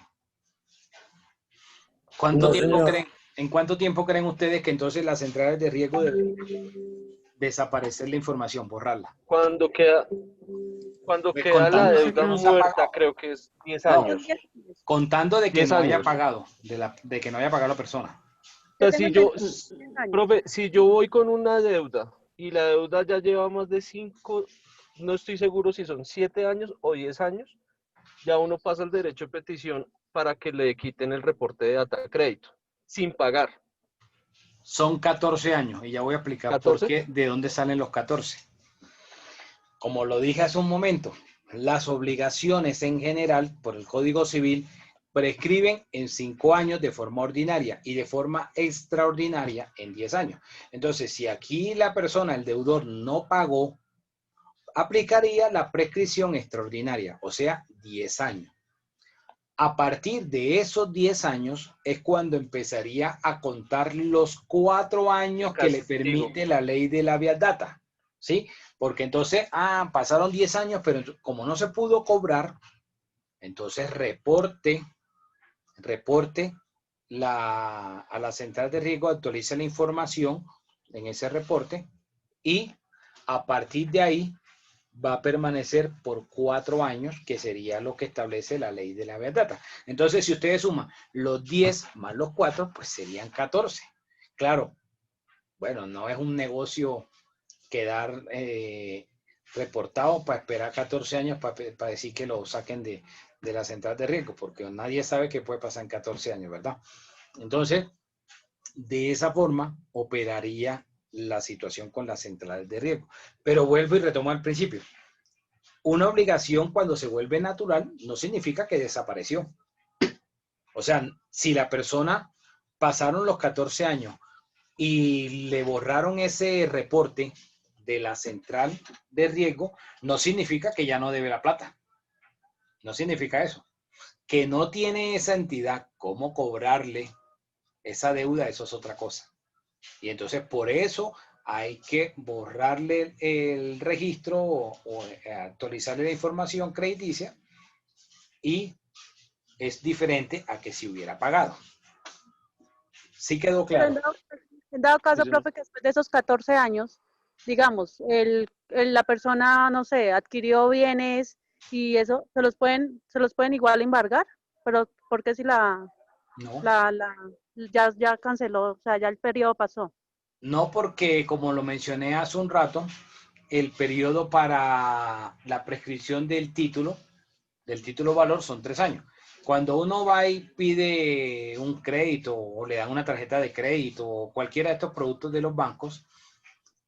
¿En cuánto tiempo creen ustedes que entonces las centrales de riesgo deben desaparecer la información, borrarla? Cuando queda Pues la contando de que deuda no se ha muerta, pagado. creo que es 10 No, años. contando de que 10 no haya años. pagado, de que no haya pagado la persona. O sea, profe, si yo voy con una deuda y la deuda ya lleva más de 5, no estoy seguro si son 7 años o 10 años, ya uno pasa el derecho de petición para que le quiten el reporte de data de crédito, sin pagar. Son 14 años, y ya voy a explicar 14. por qué, de dónde salen los 14. Como lo dije hace un momento, las obligaciones en general, por el Código Civil, prescriben en 5 años de forma ordinaria y de forma extraordinaria en 10 años. Entonces, si aquí la persona, el deudor, no pagó, aplicaría la prescripción extraordinaria, o sea, 10 años. A partir de esos 10 años es cuando empezaría a contar los 4 años que le permite la ley de la vía data, ¿sí? Porque entonces, pasaron 10 años, pero como no se pudo cobrar, entonces reporte a la central de riesgo, actualice la información en ese reporte y a partir de ahí va a permanecer por 4 años, que sería lo que establece la ley de la vía data. Entonces, si ustedes suman los 10 más los 4, pues serían 14. Claro, bueno, no es un negocio quedar reportado para esperar 14 años para decir que lo saquen de la central de riesgo, porque nadie sabe qué puede pasar en 14 años, ¿verdad? Entonces, de esa forma operaría la situación con las centrales de riesgo. Pero vuelvo y retomo al principio. Una obligación cuando se vuelve natural no significa que desapareció. O sea, si la persona pasaron los 14 años y le borraron ese reporte de la central de riesgo, no significa que ya no debe la plata. No significa eso. Que no tiene esa entidad cómo cobrarle esa deuda, eso es otra cosa. Y entonces por eso hay que borrarle el registro o actualizarle la información crediticia y es diferente a que si hubiera pagado. ¿Sí quedó claro? Pero en dado caso, profe, que después de esos 14 años, digamos, la persona, no sé, adquirió bienes y eso, se los pueden igual embargar, pero ¿por qué si No. ya canceló, o sea, ya el periodo pasó? No, porque como lo mencioné hace un rato, el periodo para la prescripción del título valor son 3 años. Cuando uno va y pide un crédito o le dan una tarjeta de crédito o cualquiera de estos productos de los bancos,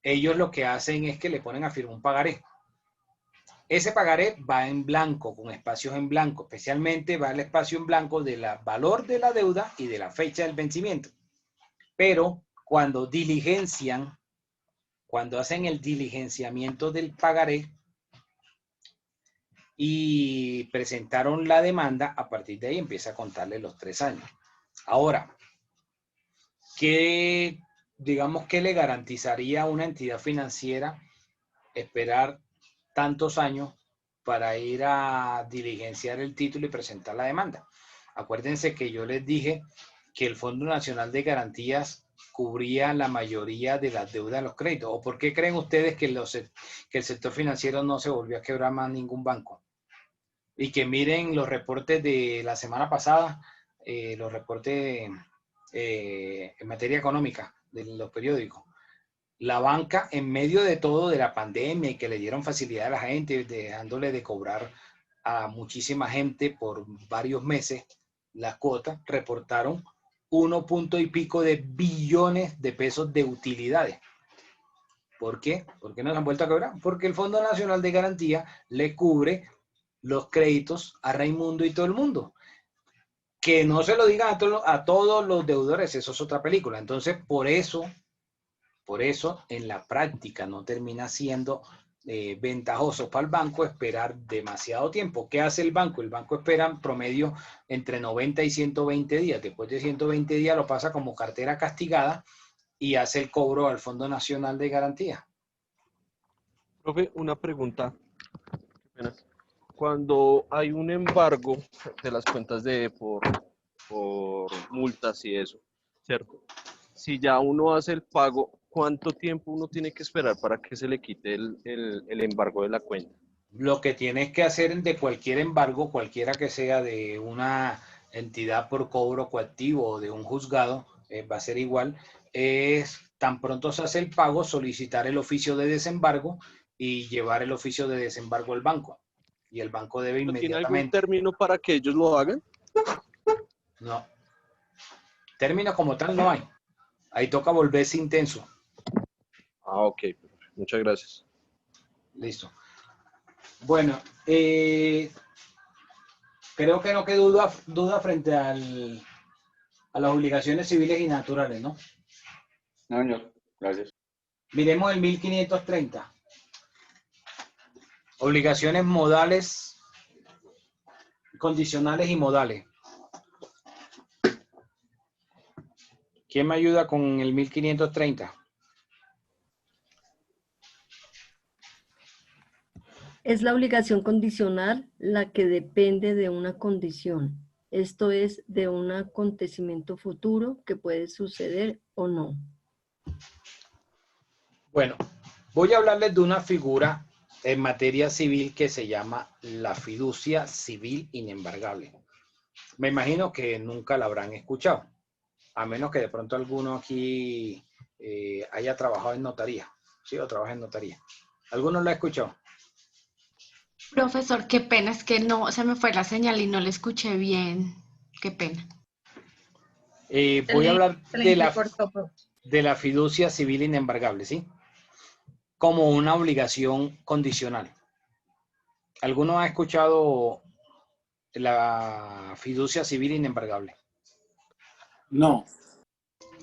ellos lo que hacen es que le ponen a firmar un pagaré. Ese pagaré va en blanco, con espacios en blanco. Especialmente va el espacio en blanco del valor de la deuda y de la fecha del vencimiento. Pero cuando hacen el diligenciamiento del pagaré y presentaron la demanda, a partir de ahí empieza a contarle los 3 años. Ahora, ¿qué le garantizaría a una entidad financiera esperar tantos años para ir a diligenciar el título y presentar la demanda? Acuérdense que yo les dije que el Fondo Nacional de Garantías cubría la mayoría de las deudas de los créditos. ¿O por qué creen ustedes que el sector financiero no se volvió a quebrar más ningún banco? Y que miren los reportes de la semana pasada, los reportes en materia económica de los periódicos. La banca, en medio de todo, de la pandemia y que le dieron facilidad a la gente, dejándole de cobrar a muchísima gente por varios meses las cuotas, reportaron 1 punto y pico de billones de pesos de utilidades. ¿Por qué? ¿Por qué no se han vuelto a quebrar? Porque el Fondo Nacional de Garantía le cubre los créditos a Raimundo y todo el mundo. Que no se lo digan a todos los deudores, eso es otra película. Entonces, por eso, en la práctica no termina siendo ventajoso para el banco esperar demasiado tiempo. ¿Qué hace el banco? El banco espera en promedio entre 90 y 120 días. Después de 120 días lo pasa como cartera castigada y hace el cobro al Fondo Nacional de Garantía. Profe, una pregunta. Qué pena. Cuando hay un embargo de las cuentas por multas y eso, ¿cierto? Si ya uno hace el pago, ¿cuánto tiempo uno tiene que esperar para que se le quite el embargo de la cuenta? Lo que tienes que hacer de cualquier embargo, cualquiera que sea de una entidad por cobro coactivo o de un juzgado, va a ser igual, es tan pronto se hace el pago, solicitar el oficio de desembargo y llevar el oficio de desembargo al banco. Y el banco debe ¿No tiene algún inmediatamente. término para que ellos lo hagan? No. Término como tal no hay. Ahí toca volverse intenso. Ah, ok. Muchas gracias. Listo. Bueno, creo que no quedó duda frente a las obligaciones civiles y naturales, ¿no? No, señor. Gracias. Miremos el 1530. Obligaciones modales, condicionales y modales. ¿Quién me ayuda con el 1530? Es la obligación condicional la que depende de una condición, esto es, de un acontecimiento futuro que puede suceder o no. Bueno, voy a hablarles de una figura en materia civil que se llama la fiducia civil inembargable. Me imagino que nunca la habrán escuchado, a menos que de pronto alguno aquí haya trabajado en notaría. Sí, o trabaja en notaría. ¿Alguno lo ha escuchado? Profesor, qué pena, es que no, se me fue la señal y no le escuché bien. Qué pena. Voy a hablar entrecortó, de la fiducia civil inembargable, ¿sí? Como una obligación condicional. ¿Alguno ha escuchado la fiducia civil inembargable? No.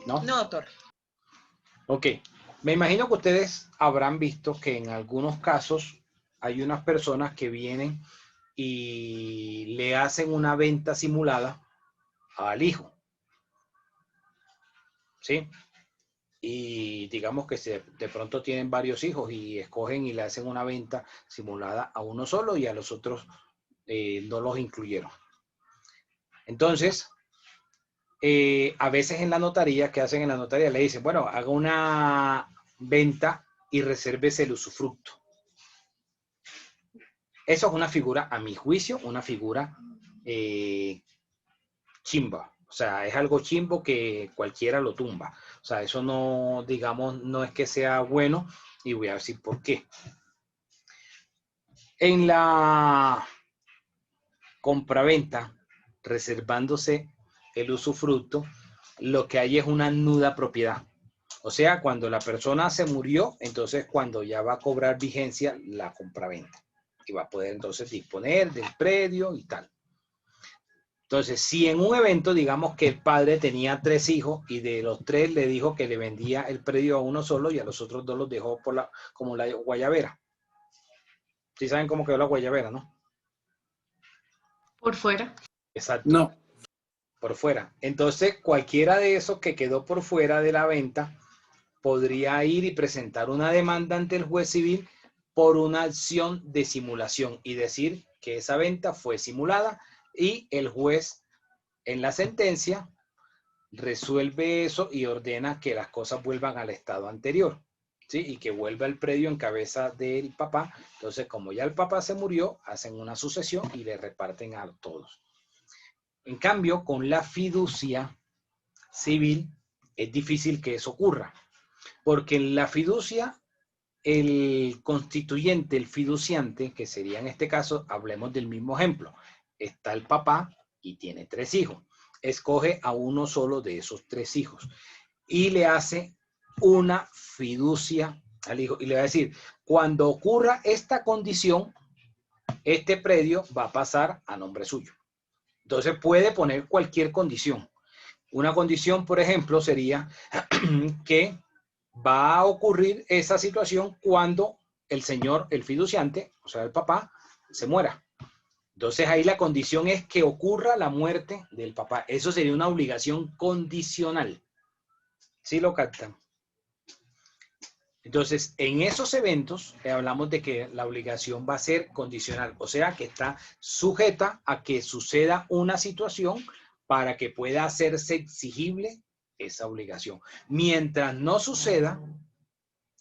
¿No? No, doctor. Ok. Me imagino que ustedes habrán visto que en algunos casos hay unas personas que vienen y le hacen una venta simulada al hijo. ¿Sí? Y digamos que de pronto tienen varios hijos y escogen y le hacen una venta simulada a uno solo y a los otros no los incluyeron. Entonces, a veces en la notaría, ¿qué hacen en la notaría? Le dicen, bueno, haga una venta y resérvese el usufructo. Eso es una figura, a mi juicio, una figura chimba. O sea, es algo chimbo que cualquiera lo tumba. O sea, eso no, digamos, no es que sea bueno y voy a decir por qué. En la compraventa, reservándose el usufructo, lo que hay es una nuda propiedad. O sea, cuando la persona se murió, entonces cuando ya va a cobrar vigencia la compraventa. Y va a poder entonces disponer del predio y tal. Entonces, si en un evento, digamos que el padre tenía 3 hijos y de los 3 le dijo que le vendía el predio a uno solo y a los otros 2 los dejó como la guayabera. ¿Sí saben cómo quedó la guayabera, no? ¿Por fuera? Exacto. No. Por fuera. Entonces, cualquiera de esos que quedó por fuera de la venta podría ir y presentar una demanda ante el juez civil por una acción de simulación y decir que esa venta fue simulada y el juez en la sentencia resuelve eso y ordena que las cosas vuelvan al estado anterior, ¿sí? Y que vuelva el predio en cabeza del papá. Entonces, como ya el papá se murió, hacen una sucesión y le reparten a todos. En cambio, con la fiducia civil es difícil que eso ocurra, porque en la fiducia el constituyente, el fiduciante, que sería en este caso, hablemos del mismo ejemplo, está el papá y tiene 3 hijos, escoge a uno solo de esos 3 hijos y le hace una fiducia al hijo y le va a decir, cuando ocurra esta condición, este predio va a pasar a nombre suyo. Entonces puede poner cualquier condición. Una condición, por ejemplo, sería que va a ocurrir esa situación cuando el señor, el fiduciante, o sea, el papá, se muera. Entonces ahí la condición es que ocurra la muerte del papá. Eso sería una obligación condicional. ¿Sí lo captan? Entonces, en esos eventos hablamos de que la obligación va a ser condicional, o sea, que está sujeta a que suceda una situación para que pueda hacerse exigible esa obligación. Mientras no suceda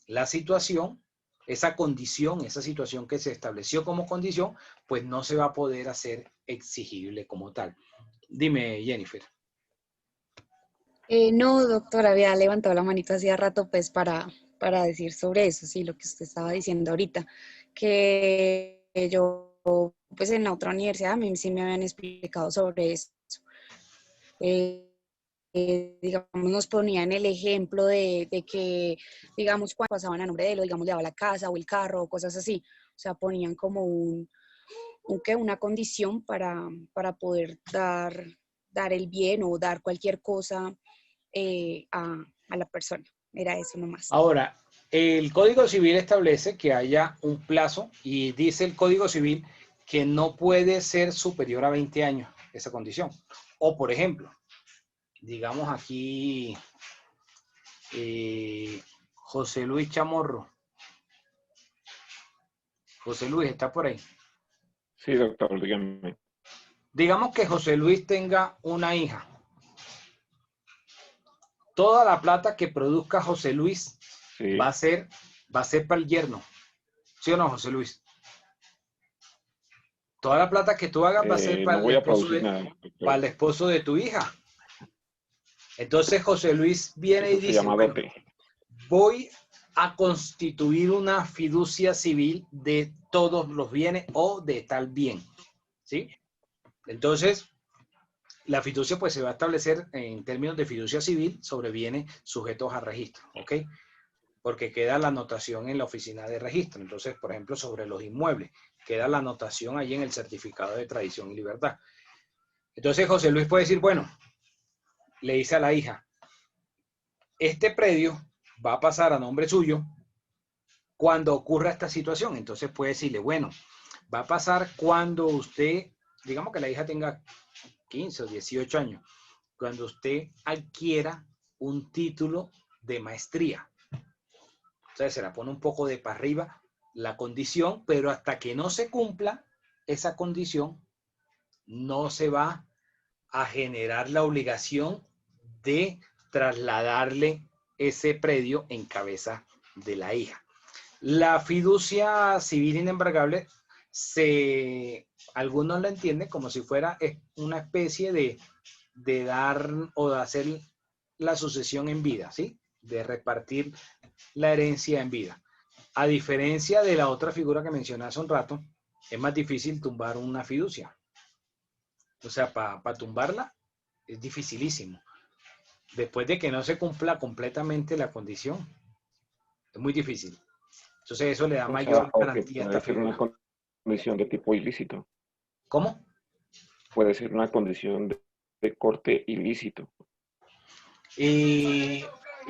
la situación, esa condición, esa situación que se estableció como condición, pues no se va a poder hacer exigible como tal. Dime, Jennifer. No, doctor, había levantado la manito hacía rato pues para decir sobre eso, sí, lo que usted estaba diciendo ahorita, que yo pues en la otra universidad a mí sí me habían explicado sobre eso. Digamos, nos ponían el ejemplo de que, digamos, cuando pasaban a nombre de él, o digamos, le daba la casa o el carro o cosas así, o sea, ponían como una condición para poder dar el bien o dar cualquier cosa a la persona. Era eso nomás. Ahora, el Código Civil establece que haya un plazo y dice el Código Civil que no puede ser superior a 20 años esa condición. O, por ejemplo, digamos aquí José Luis Chamorro. José Luis, ¿está por ahí? Sí, doctor, dígame. Digamos que José Luis tenga una hija. Toda la plata que produzca José Luis Sí. va a ser para el yerno. ¿Sí o no, José Luis? Toda la plata que tú hagas va a ser para No voy a producir nada, doctor. para el esposo de tu hija. Entonces José Luis viene Eso y se dice, llama bueno, dote. voy a constituir una fiducia civil de todos los bienes o de tal bien. ¿Sí? Entonces, la fiducia pues se va a establecer en términos de fiducia civil sobre bienes sujetos a registro, ¿ok? Porque queda la anotación en la oficina de registro. Entonces, por ejemplo, sobre los inmuebles, queda la anotación allí en el certificado de tradición y libertad. Entonces, José Luis puede decir, bueno, le dice a la hija, este predio va a pasar a nombre suyo cuando ocurra esta situación. Entonces puede decirle, bueno, va a pasar cuando usted, digamos que la hija tenga 15 o 18 años, cuando usted adquiera un título de maestría. Entonces se la pone un poco de para arriba la condición, pero hasta que no se cumpla esa condición, no se va a generar la obligación de trasladarle ese predio en cabeza de la hija. La fiducia civil inembargable, algunos la entienden como si fuera una especie de dar o de hacer la sucesión en vida, ¿sí? De repartir la herencia en vida. A diferencia de la otra figura que mencioné hace un rato, es más difícil tumbar una fiducia. O sea, para tumbarla es dificilísimo. Después de que no se cumpla completamente la condición, es muy difícil. Entonces eso le da O mayor sea, garantía a esta puede ser una figura. condición de tipo ilícito. ¿Cómo? Puede ser una condición de corte ilícito. Y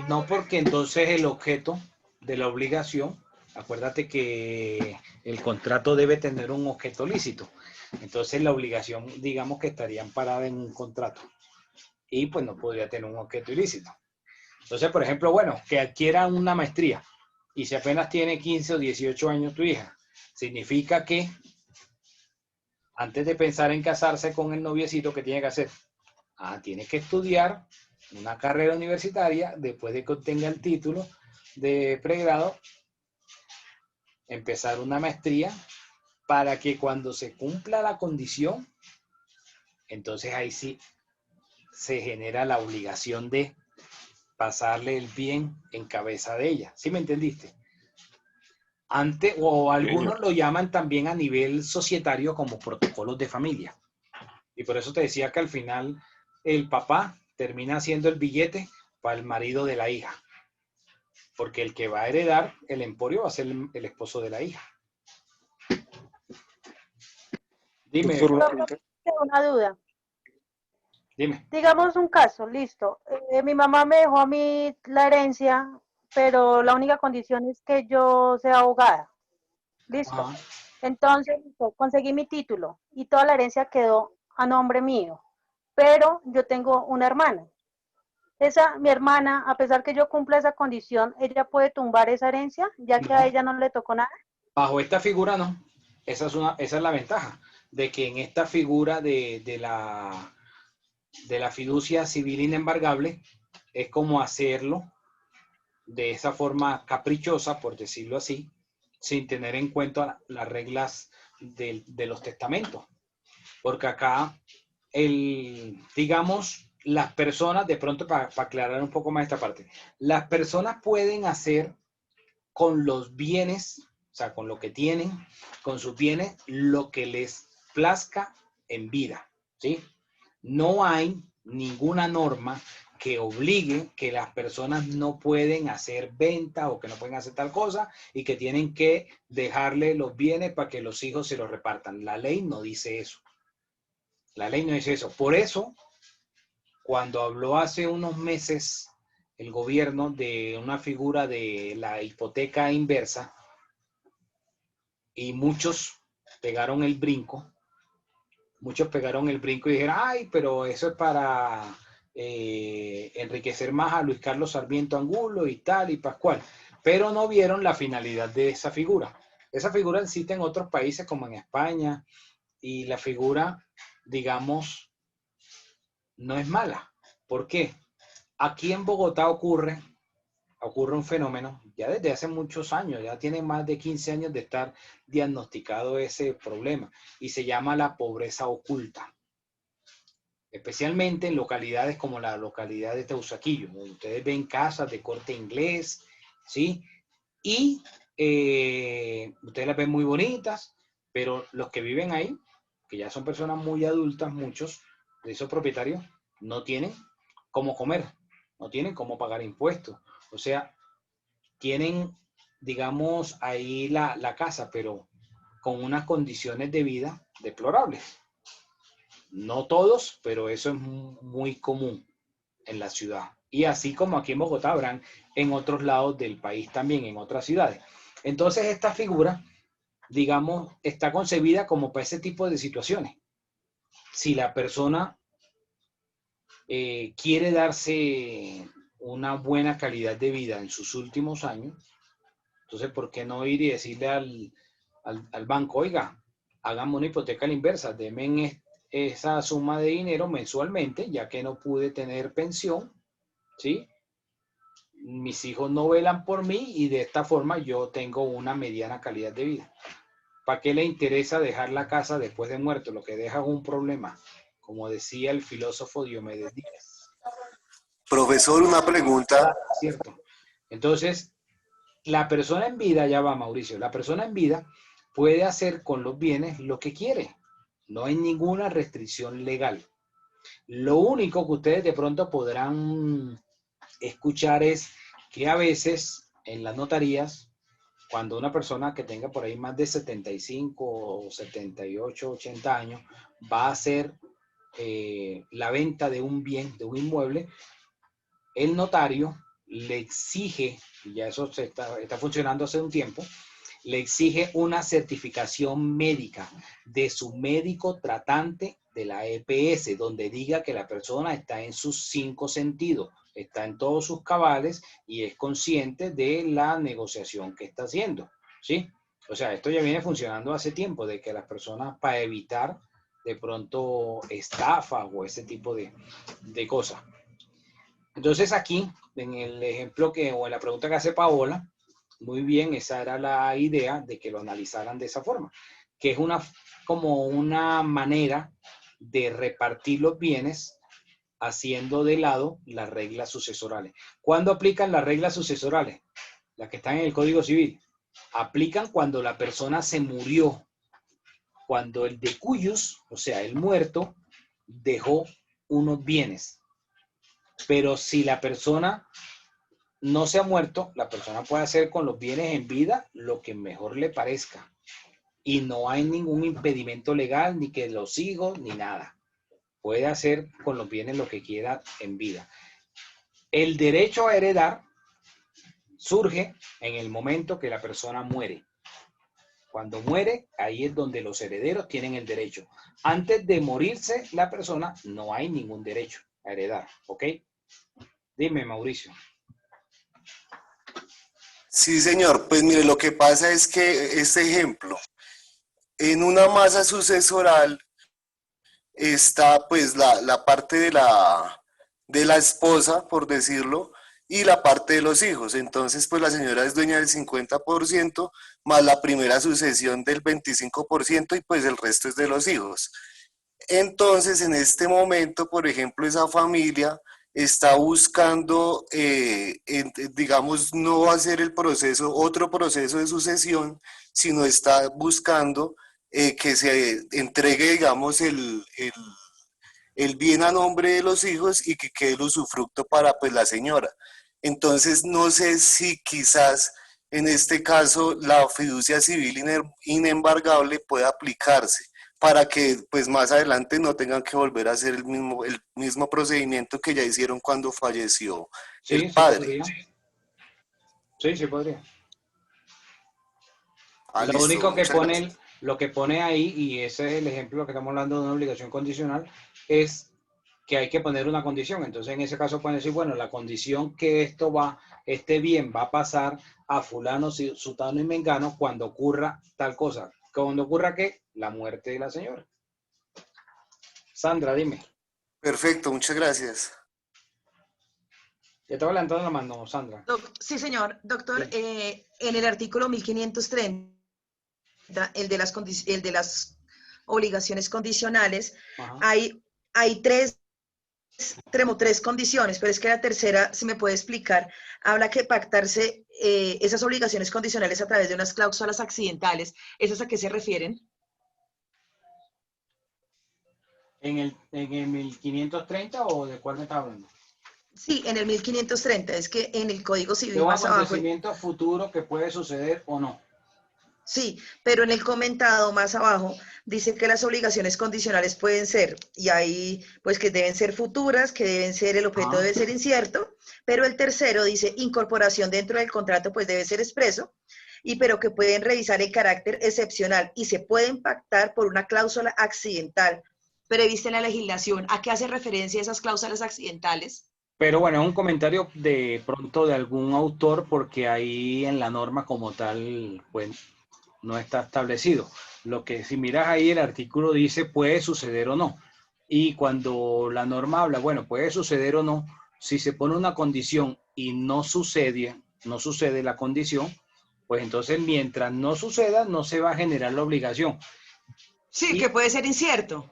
no, porque entonces el objeto de la obligación, acuérdate que el contrato debe tener un objeto lícito. Entonces la obligación, digamos que estaría amparada en un contrato. Y pues no podría tener un objeto ilícito. Entonces, por ejemplo, bueno, que adquiera una maestría y si apenas tiene 15 o 18 años tu hija, significa que antes de pensar en casarse con el noviecito, ¿qué tiene que hacer? Tiene que estudiar una carrera universitaria, después de que obtenga el título de pregrado, empezar una maestría para que cuando se cumpla la condición, entonces ahí sí se genera la obligación de pasarle el bien en cabeza de ella. ¿Sí me entendiste? Antes, o algunos lo llaman también a nivel societario como protocolos de familia. Y por eso te decía que al final el papá termina haciendo el billete para el marido de la hija. Porque el que va a heredar el emporio va a ser el esposo de la hija. Dime. Doctor, una duda. Dime. Digamos un caso, listo. Mi mamá me dejó a mí la herencia, pero la única condición es que yo sea abogada. Listo. Entonces, conseguí mi título y toda la herencia quedó a nombre mío. Pero yo tengo una hermana. mi hermana, a pesar que yo cumpla esa condición, ¿ella puede tumbar esa herencia, ya que a No, ella no le tocó nada? bajo esta figura no. Esa es la ventaja, de que en esta figura de la fiducia civil inembargable es como hacerlo de esa forma caprichosa, por decirlo así, sin tener en cuenta las reglas de los testamentos. Porque acá, digamos, las personas, de pronto para aclarar un poco más esta parte, las personas pueden hacer con los bienes, o sea, con lo que tienen, con sus bienes, lo que les plazca en vida, ¿sí? No hay ninguna norma que obligue que las personas no pueden hacer venta o que no pueden hacer tal cosa y que tienen que dejarle los bienes para que los hijos se los repartan. La ley no dice eso. La ley no dice eso. Por eso, cuando habló hace unos meses el gobierno de una figura de la hipoteca inversa y muchos pegaron el brinco, y dijeron, ay, pero eso es para enriquecer más a Luis Carlos Sarmiento Angulo y tal y Pascual, pero no vieron la finalidad de esa figura. Esa figura existe en otros países como en España y la figura, digamos, no es mala. ¿Por qué? Aquí en Bogotá ocurre un fenómeno, ya desde hace muchos años, ya tiene más de 15 años de estar diagnosticado ese problema, y se llama la pobreza oculta. Especialmente en localidades como la localidad de Teusaquillo, donde ustedes ven casas de corte inglés, ¿sí? Y ustedes las ven muy bonitas, pero los que viven ahí, que ya son personas muy adultas, muchos de esos propietarios, no tienen cómo comer, no tienen cómo pagar impuestos. O sea, tienen, digamos, ahí la casa, pero con unas condiciones de vida deplorables. No todos, pero eso es muy común en la ciudad. Y así como aquí en Bogotá, habrán en otros lados del país también, en otras ciudades. Entonces, esta figura, digamos, está concebida como para ese tipo de situaciones. Si la persona quiere darse una buena calidad de vida en sus últimos años, entonces, ¿por qué no ir y decirle al banco, oiga, hagamos una hipoteca a la inversa, denme esa suma de dinero mensualmente, ya que no pude tener pensión, ¿sí? Mis hijos no velan por mí y de esta forma yo tengo una mediana calidad de vida. ¿Para qué le interesa dejar la casa después de muerto? Lo que deja es un problema, como decía el filósofo Diomedes Díaz. Profesor, una pregunta. Cierto. Entonces, la persona en vida, ya va Mauricio, la persona en vida puede hacer con los bienes lo que quiere. No hay ninguna restricción legal. Lo único que ustedes de pronto podrán escuchar es que a veces en las notarías, cuando una persona que tenga por ahí más de 75 o 78, 80 años, va a hacer la venta de un bien, de un inmueble, el notario le exige, y ya eso está funcionando hace un tiempo, le exige una certificación médica de su médico tratante de la EPS, donde diga que la persona está en sus 5 sentidos, está en todos sus cabales y es consciente de la negociación que está haciendo, ¿sí? O sea, esto ya viene funcionando hace tiempo, de que las personas, para evitar de pronto estafa o ese tipo de cosas. Entonces aquí, en el ejemplo o en la pregunta que hace Paola, muy bien, esa era la idea de que lo analizaran de esa forma, que es como una manera de repartir los bienes haciendo de lado las reglas sucesorales. ¿Cuándo aplican las reglas sucesorales? Las que están en el Código Civil. Aplican cuando la persona se murió, cuando el decuyus, o sea, el muerto, dejó unos bienes. Pero si la persona no se ha muerto, la persona puede hacer con los bienes en vida lo que mejor le parezca. Y no hay ningún impedimento legal, ni que los hijos, ni nada. Puede hacer con los bienes lo que quiera en vida. El derecho a heredar surge en el momento que la persona muere. Cuando muere, ahí es donde los herederos tienen el derecho. Antes de morirse la persona, no hay ningún derecho a heredar, ¿ok? Dime, Mauricio. Sí, señor. Pues mire, lo que pasa es que este ejemplo, en una masa sucesoral está pues la parte de la esposa, por decirlo, y la parte de los hijos. Entonces, pues la señora es dueña del 50%, más la primera sucesión del 25%, y pues el resto es de los hijos. Entonces, en este momento, por ejemplo, esa familia está buscando, digamos, no hacer el proceso, otro proceso de sucesión, sino está buscando que se entregue, digamos, el bien a nombre de los hijos y que quede el usufructo para, pues, la señora. Entonces, no sé si quizás en este caso la fiducia civil inembargable pueda aplicarse para que pues más adelante no tengan que volver a hacer el mismo procedimiento que ya hicieron cuando falleció el padre. Sí, sí podría. Ah, Lo listo, único que muchas gracias. lo que pone ahí, y ese es el ejemplo que estamos hablando de una obligación condicional, es que hay que poner una condición. Entonces, en ese caso pueden decir, bueno, la condición que este bien va a pasar a fulano, sutano y mengano cuando ocurra tal cosa. ¿Cuando ocurra qué? La muerte de la señora. Sandra, dime. Perfecto, muchas gracias. Te estaba levantando la mano, Sandra. Sí, señor. Doctor, en el artículo 1530, el de las obligaciones condicionales, hay tres condiciones, pero es que la tercera, si me puede explicar, habla que pactarse esas obligaciones condicionales a través de unas cláusulas accidentales. ¿Esas a qué se refieren? ¿En el 1530 o de cuál me está hablando? Sí, en el 1530, es que en el Código Civil De un más abajo. acontecimiento futuro que puede suceder o no. Sí, pero en el comentado más abajo dice que las obligaciones condicionales pueden ser, y ahí pues que deben ser futuras, que deben ser, el objeto debe ser incierto, pero el tercero dice incorporación dentro del contrato pues debe ser expreso, pero que pueden revisar el carácter excepcional y se pueden pactar por una cláusula accidental prevista en la legislación. ¿A qué hace referencia esas cláusulas accidentales? Pero bueno, es un comentario de pronto de algún autor porque ahí en la norma como tal, pues no está establecido. Lo que si miras ahí el artículo dice puede suceder o no. Y cuando la norma habla, bueno, puede suceder o no, si se pone una condición y no sucede la condición, pues entonces mientras no suceda, no se va a generar la obligación. Sí, que puede ser incierto.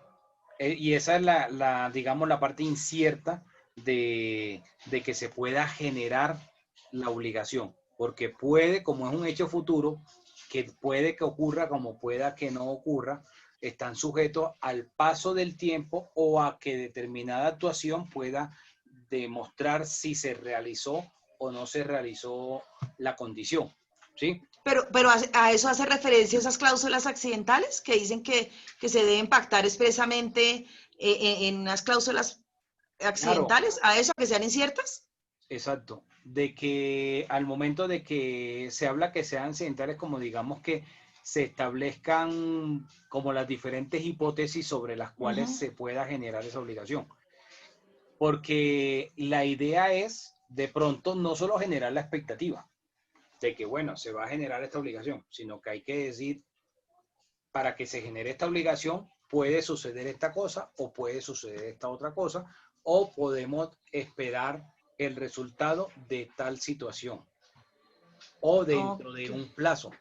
Y esa es digamos, la parte incierta de que se pueda generar la obligación, porque puede, como es un hecho futuro, que puede que ocurra como pueda que no ocurra, están sujetos al paso del tiempo o a que determinada actuación pueda demostrar si se realizó o no se realizó la condición, ¿sí? Pero a eso hace referencia esas cláusulas accidentales que dicen que se deben pactar expresamente en unas cláusulas accidentales, claro. ¿A eso que sean inciertas? Exacto, de que al momento de que se habla que sean accidentales, como digamos que se establezcan como las diferentes hipótesis sobre las cuales se pueda generar esa obligación. Porque la idea es, de pronto, no solo generar la expectativa de que, bueno, se va a generar esta obligación, sino que hay que decir, para que se genere esta obligación, puede suceder esta cosa o puede suceder esta otra cosa, o podemos esperar el resultado de tal situación o dentro de un plazo.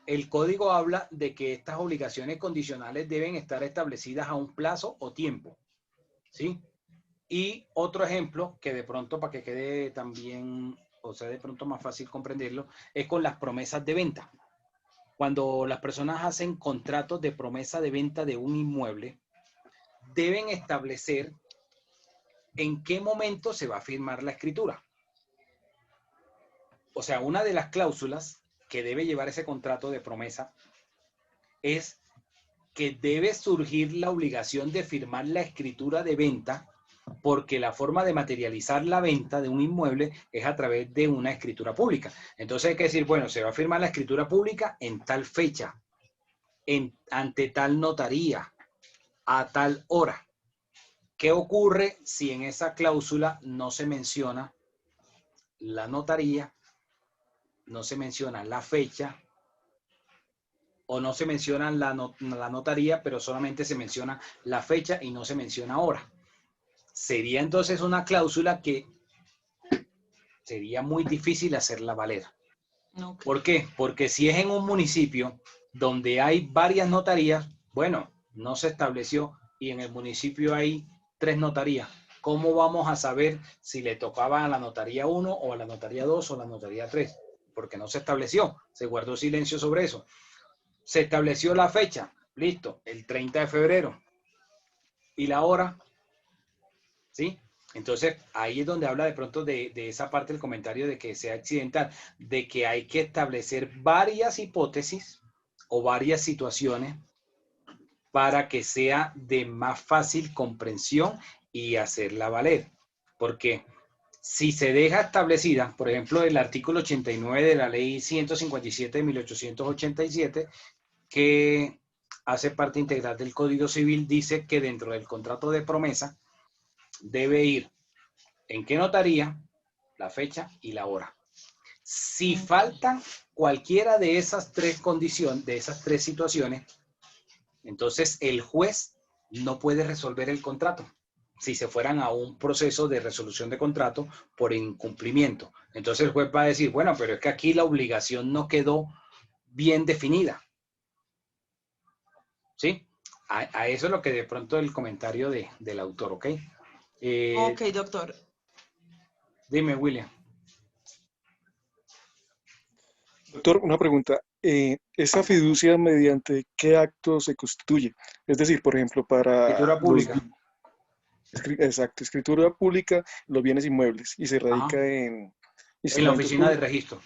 El código habla de que estas obligaciones condicionales deben estar establecidas a un plazo o tiempo, ¿sí? Y otro ejemplo que de pronto para que quede también, o sea, de pronto más fácil comprenderlo, es con las promesas de venta. Cuando las personas hacen contratos de promesa de venta de un inmueble, deben establecer en qué momento se va a firmar la escritura. O sea, una de las cláusulas que debe llevar ese contrato de promesa es que debe surgir la obligación de firmar la escritura de venta, porque la forma de materializar la venta de un inmueble es a través de una escritura pública. Entonces hay que decir, bueno, se va a firmar la escritura pública en tal fecha, ante tal notaría, a tal hora. ¿Qué ocurre si en esa cláusula no se menciona la notaría, no se menciona la fecha, o no se menciona la notaría, pero solamente se menciona la fecha y no se menciona hora? Sería entonces una cláusula que sería muy difícil hacerla valer. ¿Por qué? Porque si es en un municipio donde hay varias notarías, bueno, no se estableció y en el municipio hay 3 notarías. ¿Cómo vamos a saber si le tocaba a la notaría 1 o a la notaría 2 o a la notaría 3? Porque no se estableció, se guardó silencio sobre eso. Se estableció la fecha, listo, el 30 de febrero. ¿Y la hora? ¿Sí? Entonces, ahí es donde habla de pronto de esa parte del comentario de que sea accidental, de que hay que establecer varias hipótesis o varias situaciones para que sea de más fácil comprensión y hacerla valer. Porque si se deja establecida, por ejemplo, el artículo 89 de la ley 157 de 1887, que hace parte integral del Código Civil, dice que dentro del contrato de promesa debe ir en qué notaría, la fecha y la hora. Si faltan cualquiera de esas 3 condiciones, de esas 3 situaciones, entonces el juez no puede resolver el contrato si se fueran a un proceso de resolución de contrato por incumplimiento. Entonces el juez va a decir, bueno, pero es que aquí la obligación no quedó bien definida. ¿Sí? A eso es lo que de pronto el comentario del autor, ¿ok? Ok, doctor. Dime, William. Doctor, una pregunta. ¿Esa fiducia mediante qué acto se constituye? Es decir, por ejemplo, para Escritura pública. Exacto, escritura pública, los bienes inmuebles, y se radica Ajá. en En la oficina de registro.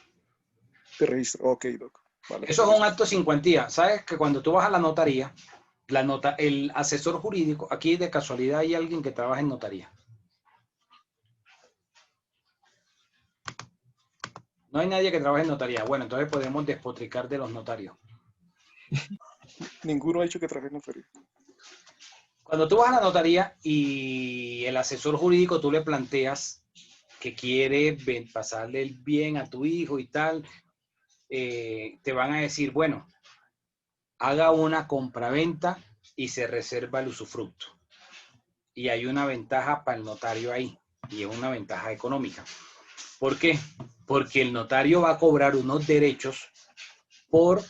De registro, ok, doc. Vale, Eso es un acto sin cuantía. ¿Sabes que cuando tú vas a la notaría, el asesor jurídico, aquí de casualidad hay alguien que trabaja en notaría? No hay nadie que trabaje en notaría. Bueno, entonces podemos despotricar de los notarios. Ninguno ha dicho que trabaje en notaría. Cuando tú vas a la notaría y el asesor jurídico tú le planteas que quiere pasarle el bien a tu hijo y tal, te van a decir, bueno, haga una compraventa y se reserva el usufructo. Y hay una ventaja para el notario ahí, y es una ventaja económica. ¿Por qué? Porque el notario va a cobrar unos derechos por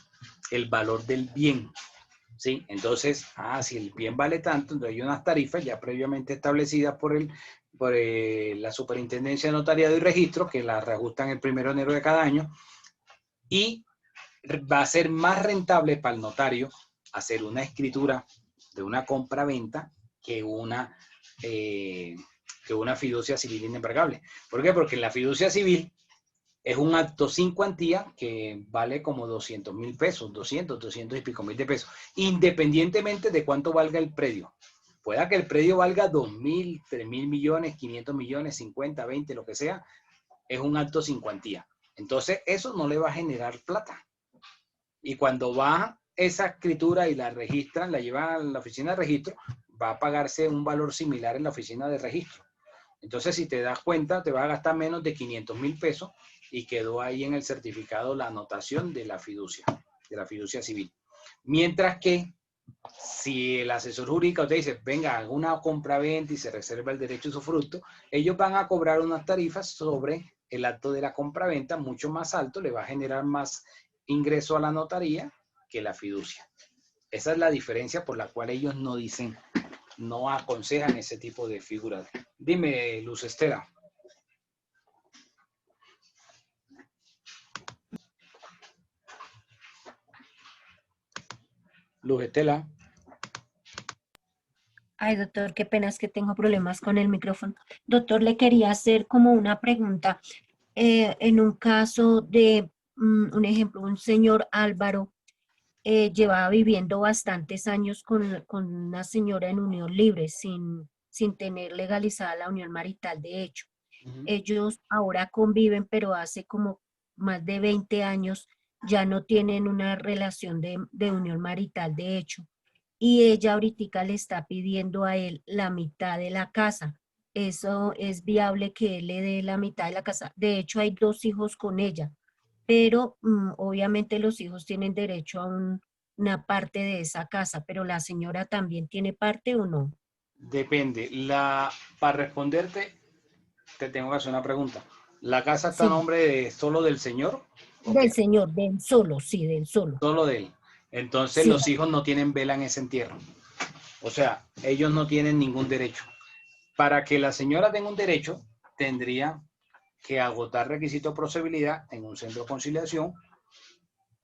el valor del bien. ¿Sí? Entonces, si el bien vale tanto, entonces hay unas tarifas ya previamente establecidas por la Superintendencia de Notariado y Registro, que las reajustan el 1 de enero de cada año, y va a ser más rentable para el notario hacer una escritura de una compra-venta que una fiducia civil inembargable. ¿Por qué? Porque en la fiducia civil es un acto sin cuantía que vale como 200.000 pesos, 200 y pico mil de pesos, independientemente de cuánto valga el predio. Pueda que el predio valga 2.000, 3.000 millones, 500 millones, 50, 20, lo que sea, es un acto sin cuantía. Entonces, eso no le va a generar plata. Y cuando va esa escritura y la registran, la llevan a la oficina de registro, va a pagarse un valor similar en la oficina de registro. Entonces, si te das cuenta, te va a gastar menos de 500.000 pesos y quedó ahí en el certificado la anotación de la fiducia civil. Mientras que, si el asesor jurídico te dice, venga, haga una compraventa y se reserva el derecho a usufructo, ellos van a cobrar unas tarifas sobre el acto de la compraventa mucho más alto, le va a generar más ingreso a la notaría que la fiducia. Esa es la diferencia por la cual ellos no dicen, no aconsejan ese tipo de figuras. Dime, Luz Estela. Luz Estela. Ay, doctor, qué pena, es que tengo problemas con el micrófono. Doctor, le quería hacer como una pregunta. En un caso de, un ejemplo, un señor Álvaro llevaba viviendo bastantes años con una señora en unión libre, sin tener legalizada la unión marital de hecho. Ellos ahora conviven, pero hace como más de 20 años ya no tienen una relación de unión marital de hecho. y ella ahorita le está pidiendo a él la mitad de la casa. Eso es viable que él le dé la mitad de la casa. De hecho, hay 2 hijos con ella, pero obviamente los hijos tienen derecho a una parte de esa casa, pero la señora también tiene parte o no. Depende. Para responderte, te tengo que hacer una pregunta. ¿La casa está a Sí. nombre solo del señor? Del señor, del solo, sí, del solo. Solo de él. Entonces Sí. los hijos no tienen vela en ese entierro. O sea, ellos no tienen ningún derecho. Para que la señora tenga un derecho, tendría que agotar requisito de procedibilidad en un centro de conciliación.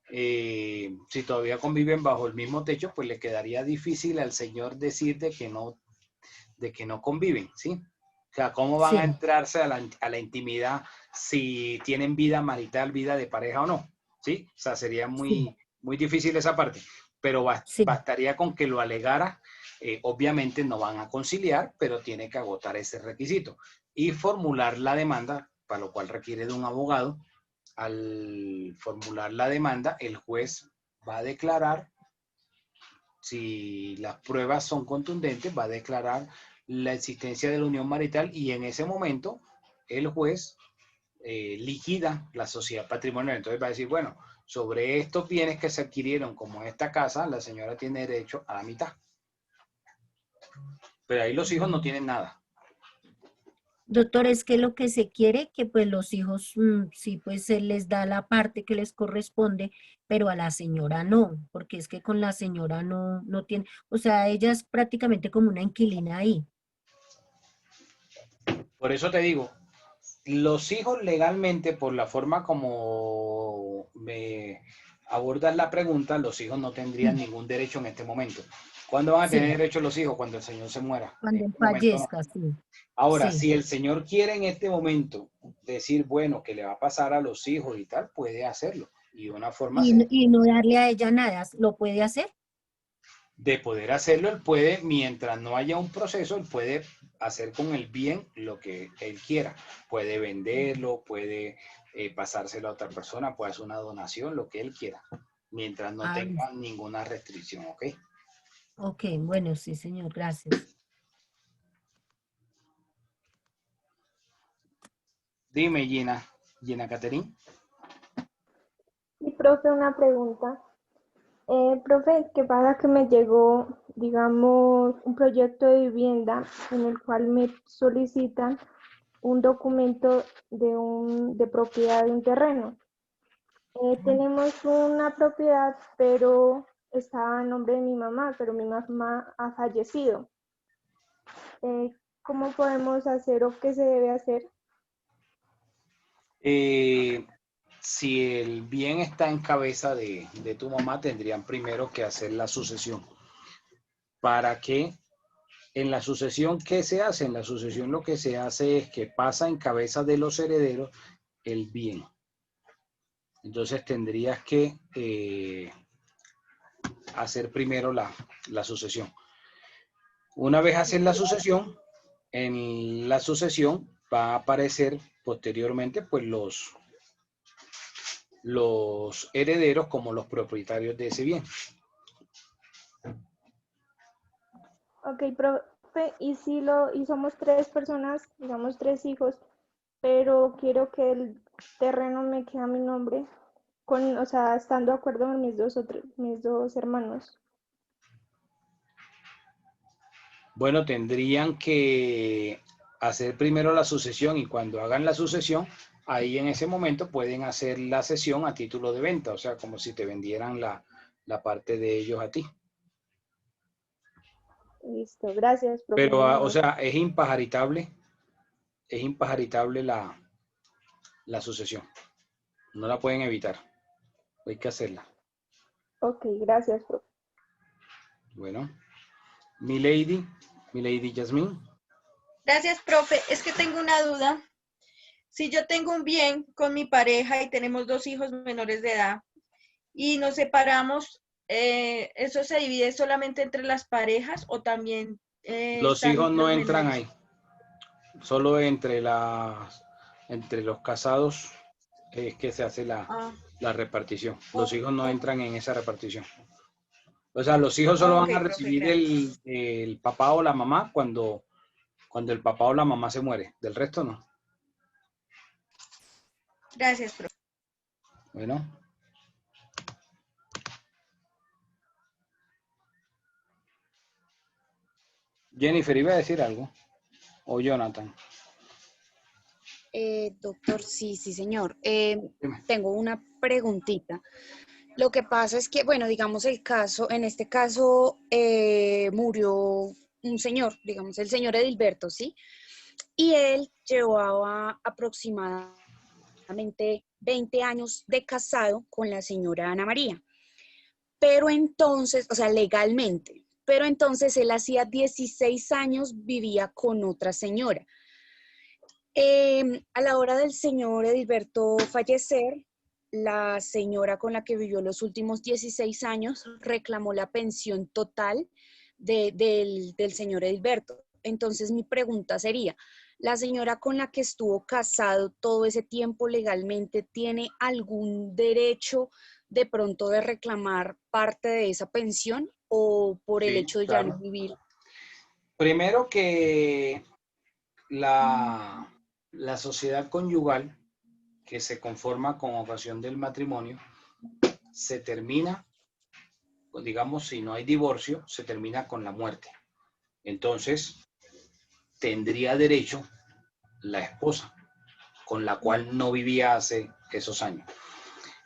Si todavía conviven bajo el mismo techo, pues le quedaría difícil al señor decir de que no conviven, ¿sí? O sea, ¿cómo van Sí. a entrarse a la intimidad si tienen vida marital, vida de pareja o no? ¿Sí? O sea, sería muy difícil esa parte. Pero bastaría con que lo alegara. Obviamente no van a conciliar, pero tiene que agotar ese requisito y formular la demanda, para lo cual requiere de un abogado. Al formular la demanda, el juez va a declarar, si las pruebas son contundentes, va a declarar la existencia de la unión marital y en ese momento el juez liquida la sociedad patrimonial. Entonces va a decir, bueno, sobre estos bienes que se adquirieron como esta casa, la señora tiene derecho a la mitad. Pero ahí los hijos no tienen nada. Doctor, es que lo que se quiere que pues los hijos sí pues se les da la parte que les corresponde, pero a la señora no, porque es que con la señora no tiene, o sea, ella es prácticamente como una inquilina ahí. Por eso te digo, los hijos legalmente, por la forma como me abordas la pregunta, los hijos no tendrían ningún derecho en este momento. ¿Cuándo van a tener derecho los hijos? Cuando el señor se muera. Cuando En este momento no. fallezca, sí. Ahora, Sí. si el señor quiere en este momento decir, bueno, que le va a pasar a los hijos y tal, puede hacerlo. Y de una forma Y no darle a ella nada, ¿lo puede hacer? de poder hacerlo, él puede, mientras no haya un proceso, él puede hacer con el bien lo que él quiera. Puede venderlo, puede pasárselo a otra persona, puede hacer una donación, lo que él quiera, mientras no tenga ninguna restricción, ¿ok? Ok, bueno, sí, señor, gracias. Dime, Gina Caterín. Y profe, una pregunta. Profe, ¿qué pasa que me llegó, digamos, un proyecto de vivienda en el cual me solicitan un documento de propiedad de un terreno? Tenemos una propiedad, pero está a nombre de mi mamá, pero mi mamá ha fallecido. ¿Cómo podemos hacer o qué se debe hacer? Si el bien está en cabeza de tu mamá, tendrían primero que hacer la sucesión. ¿Para qué? En la sucesión, ¿qué se hace? En la sucesión lo que se hace es que pasa en cabeza de los herederos el bien. Entonces tendrías que hacer primero la sucesión. Una vez haces la sucesión, en la sucesión va a aparecer posteriormente pues los herederos como los propietarios de ese bien. Ok, profe, y si somos 3 personas, digamos 3 hijos, pero quiero que el terreno me quede a mi nombre, o sea, estando de acuerdo con mis dos hermanos. Bueno, tendrían que hacer primero la sucesión y cuando hagan la sucesión, ahí en ese momento pueden hacer la cesión a título de venta, o sea, como si te vendieran la parte de ellos a ti. Listo, gracias, profe. Pero, o sea, es impajaritable la sucesión. No la pueden evitar. Hay que hacerla. Ok, gracias, profe. Bueno. Mi lady Yasmín. Gracias, profe. Es que tengo una duda. Si yo tengo un bien con mi pareja y tenemos 2 hijos menores de edad y nos separamos, ¿eso se divide solamente entre las parejas o también Los hijos no los entran menores? ahí. Solo entre los casados es que se hace la repartición. Los hijos no entran en esa repartición. O sea, los hijos solo Ok, van a profe, recibir gracias. el papá o la mamá cuando el papá o la mamá se muere. Del resto no. Gracias, profe. Bueno. Jennifer, ¿iba a decir algo? ¿O Jonathan? Doctor, sí, señor. Dime. Tengo una preguntita. Lo que pasa es que, bueno, digamos en este caso murió un señor, digamos, el señor Edilberto, ¿sí? Y él llevaba aproximadamente 20 años de casado con la señora Ana María. Pero entonces, o sea, legalmente, pero entonces él hacía 16 años vivía con otra señora. A la hora del señor Edilberto fallecer, la señora con la que vivió los últimos 16 años reclamó la pensión total del señor Edilberto. Entonces mi pregunta sería, ¿la señora con la que estuvo casado todo ese tiempo legalmente tiene algún derecho de pronto de reclamar parte de esa pensión o por el Sí, hecho de ya no claro. vivir? Primero que la sociedad conyugal que se conforma con ocasión del matrimonio se termina, digamos, si no hay divorcio, se termina con la muerte. Entonces, tendría derecho la esposa, con la cual no vivía hace esos años.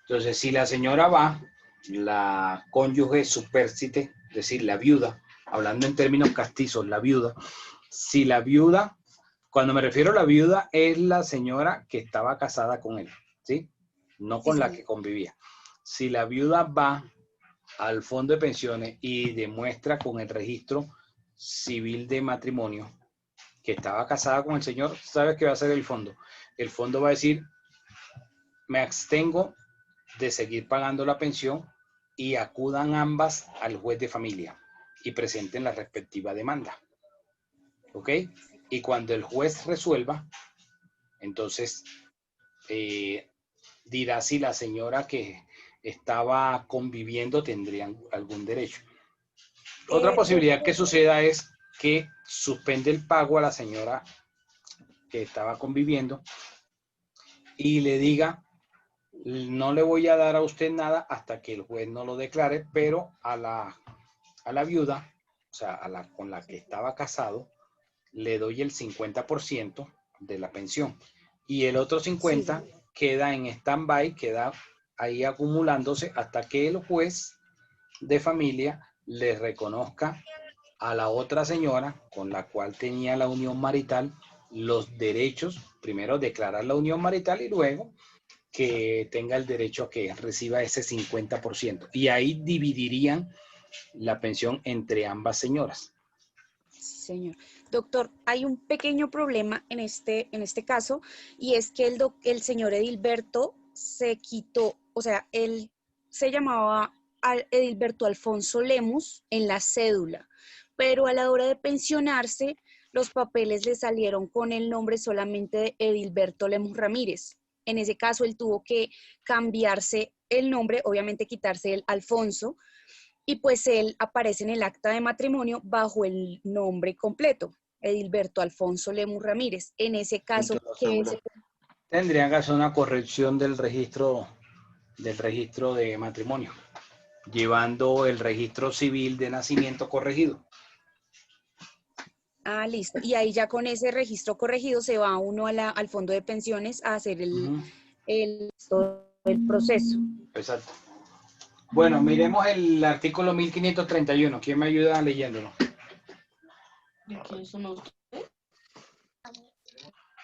Entonces, si la señora va, la cónyuge supérstite, es decir, la viuda, hablando en términos castizos, la viuda, si la viuda, cuando me refiero a la viuda, es la señora que estaba casada con él, ¿sí? No con la que convivía. Si la viuda va al fondo de pensiones y demuestra con el registro civil de matrimonio que estaba casada con el señor, ¿sabes qué va a hacer el fondo? El fondo va a decir, me abstengo de seguir pagando la pensión y acudan ambas al juez de familia y presenten la respectiva demanda. ¿Ok? Y cuando el juez resuelva, entonces dirá si la señora que estaba conviviendo tendría algún derecho. Otra posibilidad que suceda es que suspende el pago a la señora que estaba conviviendo y le diga, no le voy a dar a usted nada hasta que el juez no lo declare, pero a la viuda, o sea, con la que estaba casado, le doy el 50% de la pensión. Y el otro 50% queda en stand-by, queda ahí acumulándose hasta que el juez de familia le reconozca a la otra señora con la cual tenía la unión marital los derechos, primero declarar la unión marital y luego que tenga el derecho a que reciba ese 50%. Y ahí dividirían la pensión entre ambas señoras. Señor. Doctor, hay un pequeño problema en este caso y es que el señor Edilberto se quitó, o sea, él se llamaba Edilberto Alfonso Lemus en la cédula, pero a la hora de pensionarse, los papeles le salieron con el nombre solamente de Edilberto Lemus Ramírez. En ese caso, él tuvo que cambiarse el nombre, obviamente quitarse el Alfonso, y pues él aparece en el acta de matrimonio bajo el nombre completo, Edilberto Alfonso Lemus Ramírez. En ese caso, ¿qué es? Tendrían que hacer una corrección del registro de matrimonio, llevando el registro civil de nacimiento corregido. Ah, listo. Y ahí ya con ese registro corregido se va uno al fondo de pensiones a hacer todo el proceso. Exacto. Bueno, miremos el artículo 1531. ¿Quién me ayuda leyéndolo?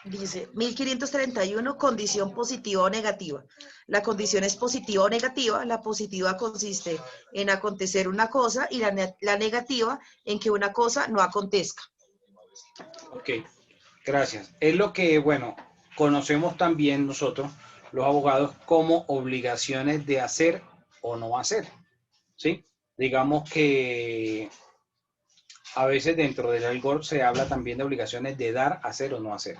Dice 1531, condición positiva o negativa. La condición es positiva o negativa. La positiva consiste en acontecer una cosa y la negativa en que una cosa no acontezca. Ok, gracias. Es lo que, bueno, conocemos también nosotros, los abogados, como obligaciones de hacer o no hacer, ¿sí? Digamos que a veces dentro del algor se habla también de obligaciones de dar, hacer o no hacer.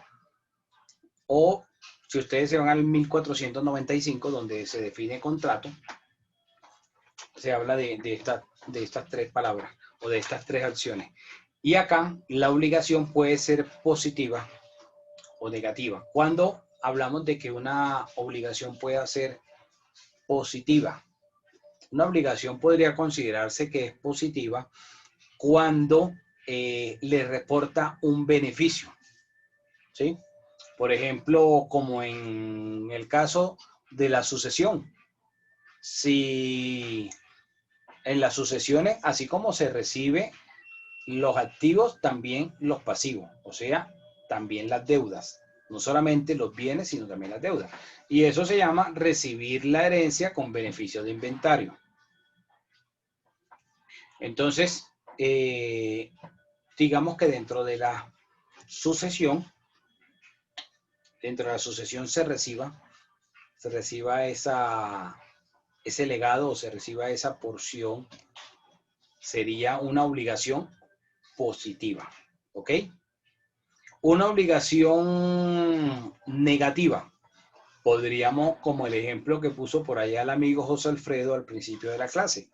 O si ustedes se van al 1495, donde se define contrato, se habla de estas tres palabras o de estas tres acciones. Y acá la obligación puede ser positiva o negativa. Cuando hablamos de que una obligación pueda ser positiva, una obligación podría considerarse que es positiva cuando le reporta un beneficio, ¿sí? Por ejemplo, como en el caso de la sucesión. Si en las sucesiones, así como se recibe los activos, también los pasivos, o sea, también las deudas. No solamente los bienes, sino también las deudas. Y eso se llama recibir la herencia con beneficio de inventario. Entonces, digamos que dentro de la sucesión se reciba ese legado o se reciba esa porción, sería una obligación positiva, ¿ok? Una obligación negativa, podríamos, como el ejemplo que puso por allá el amigo José Alfredo al principio de la clase,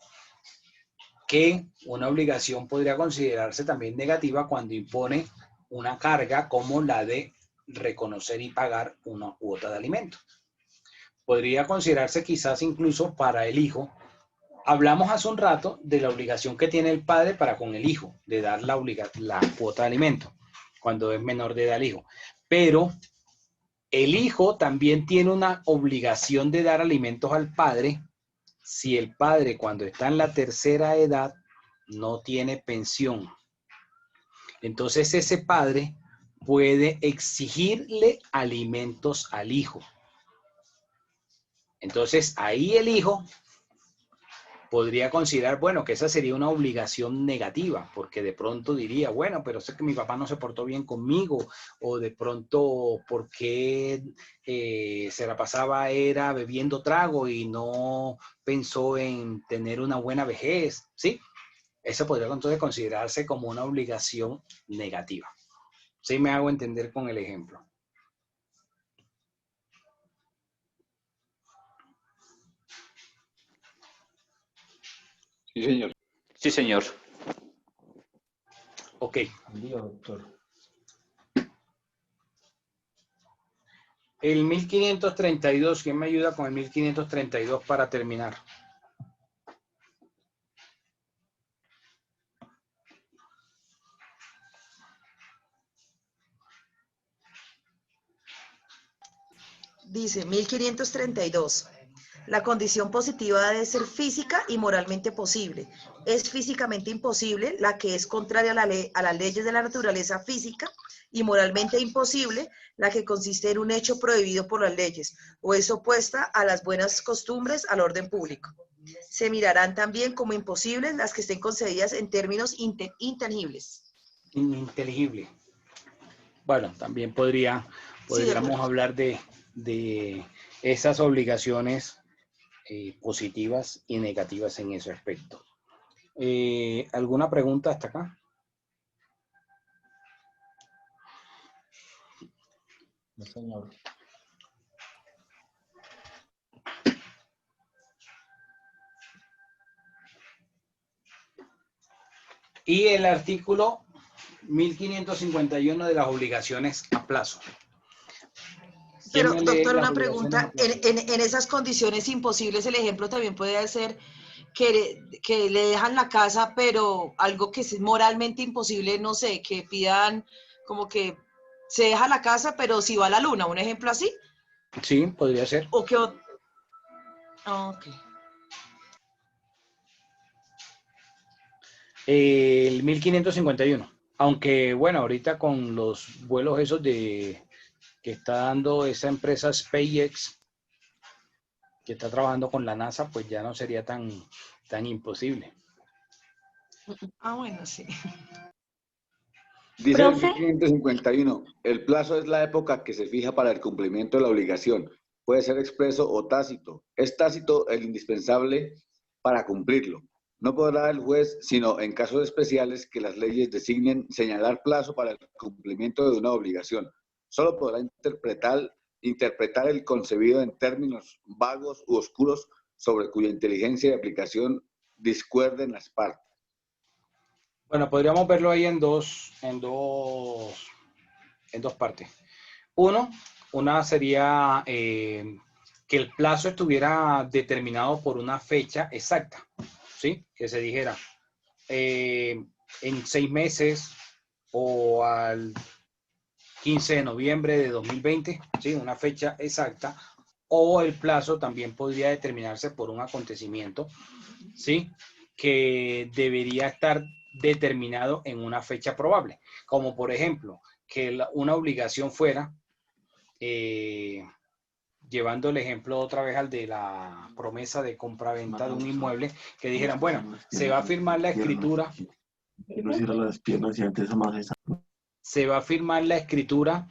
que una obligación podría considerarse también negativa cuando impone una carga como la de reconocer y pagar una cuota de alimento. Podría considerarse quizás incluso para el hijo. Hablamos hace un rato de la obligación que tiene el padre para con el hijo, de dar la cuota de alimento, cuando es menor de edad el hijo. Pero el hijo también tiene una obligación de dar alimentos al padre si el padre, cuando está en la tercera edad, no tiene pensión. Entonces ese padre puede exigirle alimentos al hijo. Entonces ahí el hijo podría considerar, bueno, que esa sería una obligación negativa, porque de pronto diría, bueno, pero sé que mi papá no se portó bien conmigo, o de pronto, ¿por qué se la pasaba era bebiendo trago y no pensó en tener una buena vejez? ¿Sí? Eso podría entonces considerarse como una obligación negativa. ¿Sí me hago entender con el ejemplo? Sí, señor. Sí, señor. Ok. Doctor. El 1532, ¿quién me ayuda con el 1532 para terminar? Dice 1532. La condición positiva debe ser física y moralmente posible. Es físicamente imposible la que es contraria a las leyes de la naturaleza física y moralmente imposible la que consiste en un hecho prohibido por las leyes o es opuesta a las buenas costumbres al orden público. Se mirarán también como imposibles las que estén concebidas en términos intangibles. Ininteligible. Bueno, también podríamos hablar de esas obligaciones positivas y negativas en ese aspecto. ¿Alguna pregunta hasta acá? No, señor. Y el artículo 1551 de las obligaciones a plazo. Pero, doctor, una pregunta. En esas condiciones imposibles, el ejemplo también puede ser que le dejan la casa, pero algo que es moralmente imposible, no sé, que pidan como que se deja la casa, pero si va a la luna, un ejemplo así. Sí, podría ser. O que... ok. El 1551. Aunque, bueno, ahorita con los vuelos esos que está dando esa empresa SpaceX, que está trabajando con la NASA, pues ya no sería tan imposible. Ah, bueno, sí. Dice el 1551, el plazo es la época que se fija para el cumplimiento de la obligación. Puede ser expreso o tácito. Es tácito el indispensable para cumplirlo. No podrá el juez, sino en casos especiales que las leyes designen, señalar plazo para el cumplimiento de una obligación. Solo podrá interpretar el concebido en términos vagos u oscuros sobre cuya inteligencia y aplicación discuerden las partes. Bueno, podríamos verlo ahí en dos partes. Una sería que el plazo estuviera determinado por una fecha exacta, ¿sí? Que se dijera en 6 meses o al 15 de noviembre de 2020, ¿sí? Una fecha exacta. O el plazo también podría determinarse por un acontecimiento, ¿sí? Que debería estar determinado en una fecha probable. Como por ejemplo, que una obligación fuera, llevando el ejemplo otra vez al de la promesa de compra-venta de un inmueble, que dijeran, bueno, se va a firmar la escritura. No cierra las piernas y antes más Se va a firmar la escritura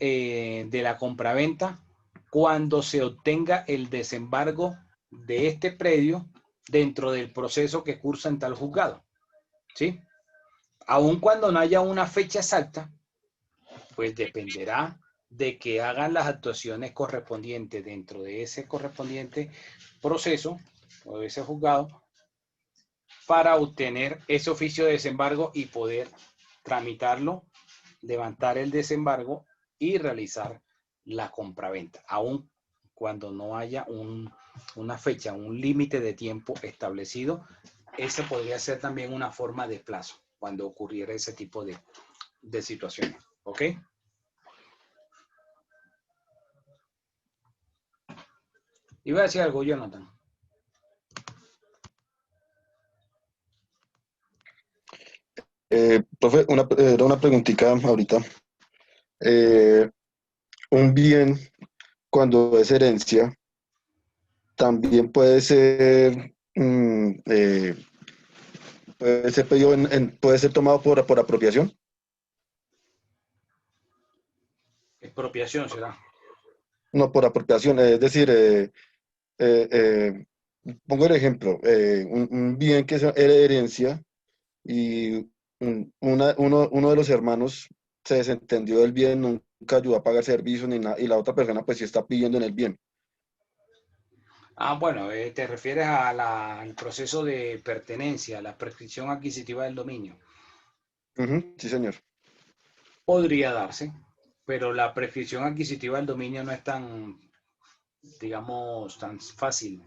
de la compraventa cuando se obtenga el desembargo de este predio dentro del proceso que cursa en tal juzgado, ¿sí? Aun cuando no haya una fecha exacta, pues dependerá de que hagan las actuaciones correspondientes dentro de ese correspondiente proceso o de ese juzgado para obtener ese oficio de desembargo y poder tramitarlo, levantar el desembargo y realizar la compraventa, aun cuando no haya una fecha, un límite de tiempo establecido. Esa podría ser también una forma de plazo cuando ocurriera ese tipo de situaciones. ¿Ok? Iba a decir algo, Jonathan. Profe, era una preguntita ahorita. Un bien, cuando es herencia, también puede ser, puede ser pedido puede ser tomado por apropiación. Expropiación será. No, por apropiación, es decir, pongo el ejemplo, un bien que es herencia y uno de los hermanos se desentendió del bien, nunca ayudó a pagar servicios ni nada, y la otra persona pues sí está pidiendo en el bien. Bueno, te refieres al proceso de pertenencia, la prescripción adquisitiva del dominio. Sí, señor. Podría darse, pero la prescripción adquisitiva del dominio no es tan, digamos, tan fácil.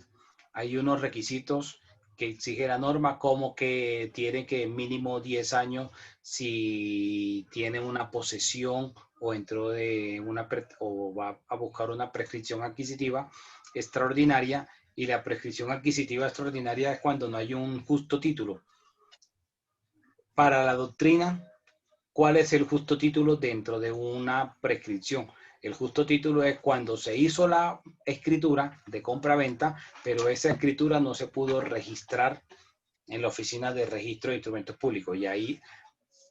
Hay unos requisitos que exige la norma, como que tiene que mínimo 10 años si tiene una posesión o entró de o va a buscar una prescripción adquisitiva extraordinaria, y la prescripción adquisitiva extraordinaria es cuando no hay un justo título. Para la doctrina, ¿cuál es el justo título dentro de una prescripción? El justo título es cuando se hizo la escritura de compra-venta, pero esa escritura no se pudo registrar en la oficina de registro de instrumentos públicos, y ahí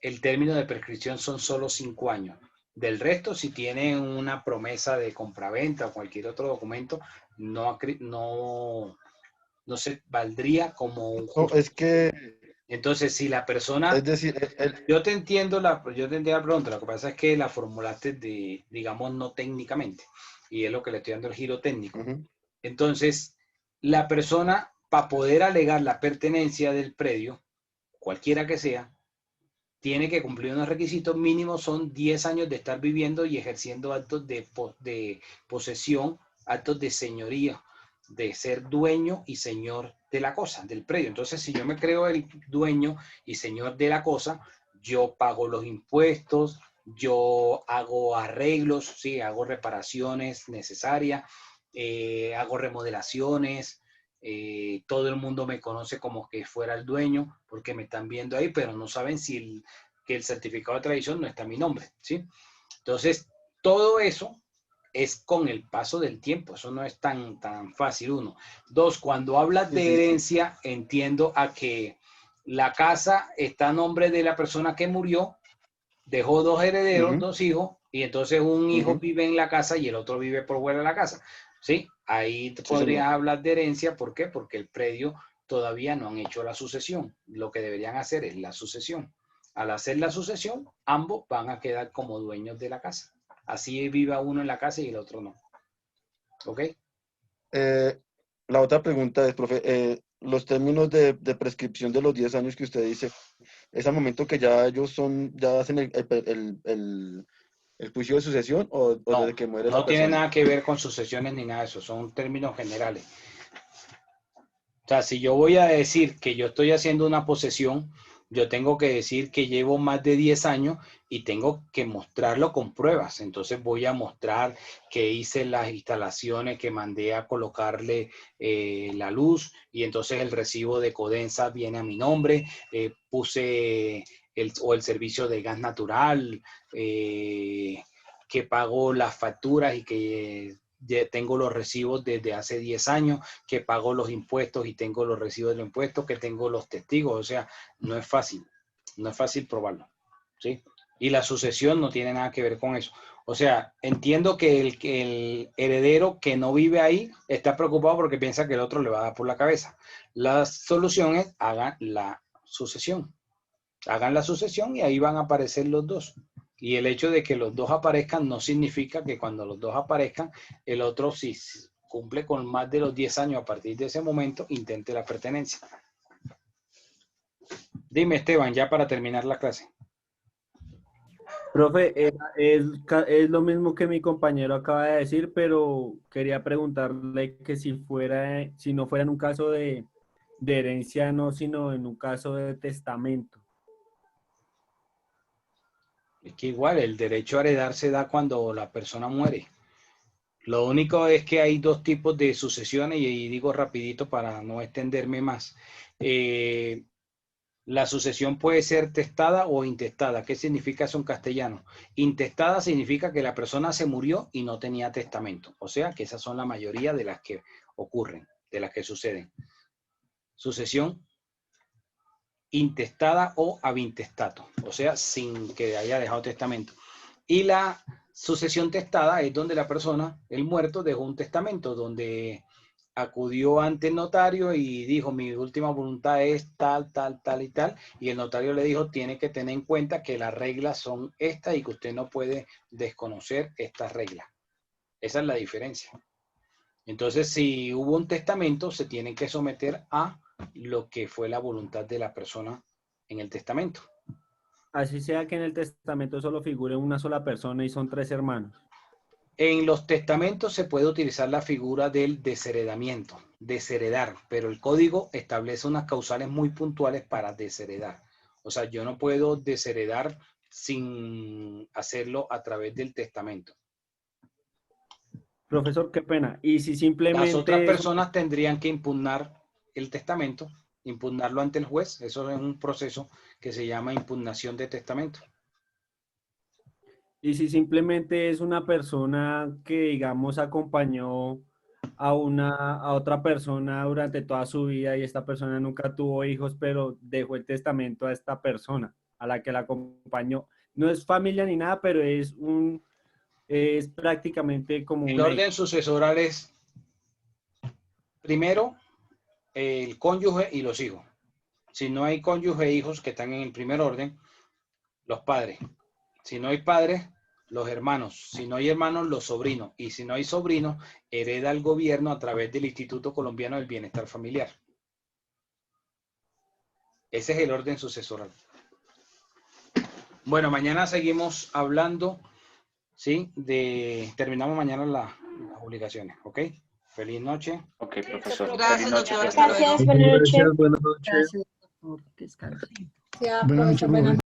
el término de prescripción son solo 5 años. Del resto, si tiene una promesa de compraventa o cualquier otro documento, no se valdría como un justo. No, es que... Entonces, si la persona... Es decir, yo te entiendo la pregunta, lo que pasa es que la formulaste digamos, no técnicamente, y es lo que le estoy dando el giro técnico. Entonces, la persona, para poder alegar la pertenencia del predio, cualquiera que sea, tiene que cumplir unos requisitos mínimos, son 10 años de estar viviendo y ejerciendo actos de posesión, actos de señoría, de ser dueño y señor de la cosa, del predio. Entonces, si yo me creo el dueño y señor de la cosa, yo pago los impuestos, yo hago arreglos, sí, hago reparaciones necesarias, hago remodelaciones, todo el mundo me conoce como que fuera el dueño, porque me están viendo ahí, pero no saben que el certificado de tradición no está a mi nombre, ¿sí? Entonces, todo eso es con el paso del tiempo, eso no es tan fácil, uno. Dos, cuando hablas de herencia, entiendo a que la casa está a nombre de la persona que murió, dejó 2 herederos, 2 hijos, y entonces un hijo vive en la casa y el otro vive por fuera de la casa, ¿sí? Ahí podrías hablar de herencia. ¿Por qué? Porque el predio todavía no han hecho la sucesión. Lo que deberían hacer es la sucesión. Al hacer la sucesión, ambos van a quedar como dueños de la casa. Así viva uno en la casa y el otro no. ¿Ok? La otra pregunta es, profe, los términos de prescripción de los 10 años que usted dice, ¿es al momento que ya ellos ya hacen el juicio de sucesión o No, desde que muere la no tiene persona? nada que ver con sucesiones ni nada de eso, son términos generales. O sea, si yo voy a decir que yo estoy haciendo una posesión, yo tengo que decir que llevo más de 10 años y tengo que mostrarlo con pruebas. Entonces voy a mostrar que hice las instalaciones, que mandé a colocarle la luz y entonces el recibo de Codensa viene a mi nombre, puse el servicio de gas natural, que pago las facturas y que tengo los recibos desde hace 10 años, que pago los impuestos y tengo los recibos de los impuestos, que tengo los testigos. O sea, no es fácil probarlo, ¿sí? Y la sucesión no tiene nada que ver con eso. O sea, entiendo que el heredero que no vive ahí está preocupado porque piensa que el otro le va a dar por la cabeza. La solución es hagan la sucesión. Hagan la sucesión y ahí van a aparecer los dos. Y el hecho de que los dos aparezcan no significa que cuando los dos aparezcan, el otro, si cumple con más de los 10 años a partir de ese momento, intente la pertenencia. Dime, Esteban, ya para terminar la clase. Profe, es lo mismo que mi compañero acaba de decir, pero quería preguntarle que si no fuera en un caso de herencia, no, sino en un caso de testamento. Es que igual el derecho a heredar se da cuando la persona muere. Lo único es que hay dos tipos de sucesiones y digo rapidito para no extenderme más. La sucesión puede ser testada o intestada. ¿Qué significa eso en castellano? Intestada significa que la persona se murió y no tenía testamento. O sea que esas son la mayoría de las que ocurren, de las que suceden. Sucesión intestada o ab intestato, o sea, sin que haya dejado testamento. Y la sucesión testada es donde la persona, el muerto, dejó un testamento, donde acudió ante el notario y dijo, mi última voluntad es tal, tal, tal y tal, y el notario le dijo, tiene que tener en cuenta que las reglas son estas y que usted no puede desconocer estas reglas. Esa es la diferencia. Entonces, si hubo un testamento, se tiene que someter a lo que fue la voluntad de la persona en el testamento. Así sea que en el testamento solo figure una sola persona y son 3 hermanos. En los testamentos se puede utilizar la figura del desheredamiento, desheredar, pero el código establece unas causales muy puntuales para desheredar. O sea, yo no puedo desheredar sin hacerlo a través del testamento. Profesor, qué pena. Y si simplemente... Las otras personas tendrían que impugnar el testamento, impugnarlo ante el juez. Eso es un proceso que se llama impugnación de testamento. Y si simplemente es una persona que, digamos, acompañó a otra persona durante toda su vida y esta persona nunca tuvo hijos, pero dejó el testamento a esta persona a la que la acompañó. No es familia ni nada, pero es prácticamente como el orden sucesoral es primero el cónyuge y los hijos. Si no hay cónyuge e hijos que están en el primer orden, los padres. Si no hay padres, los hermanos. Si no hay hermanos, los sobrinos. Y si no hay sobrinos, hereda el gobierno a través del Instituto Colombiano del Bienestar Familiar. Ese es el orden sucesoral. Bueno, mañana seguimos hablando, ¿sí? Terminamos mañana las obligaciones, ¿ok? Feliz noche. Ok, profesor. Gracias, doctor. Gracias, buenas noches. Buenas noches. Gracias, doctor. Descanse. Buenas noches, profe.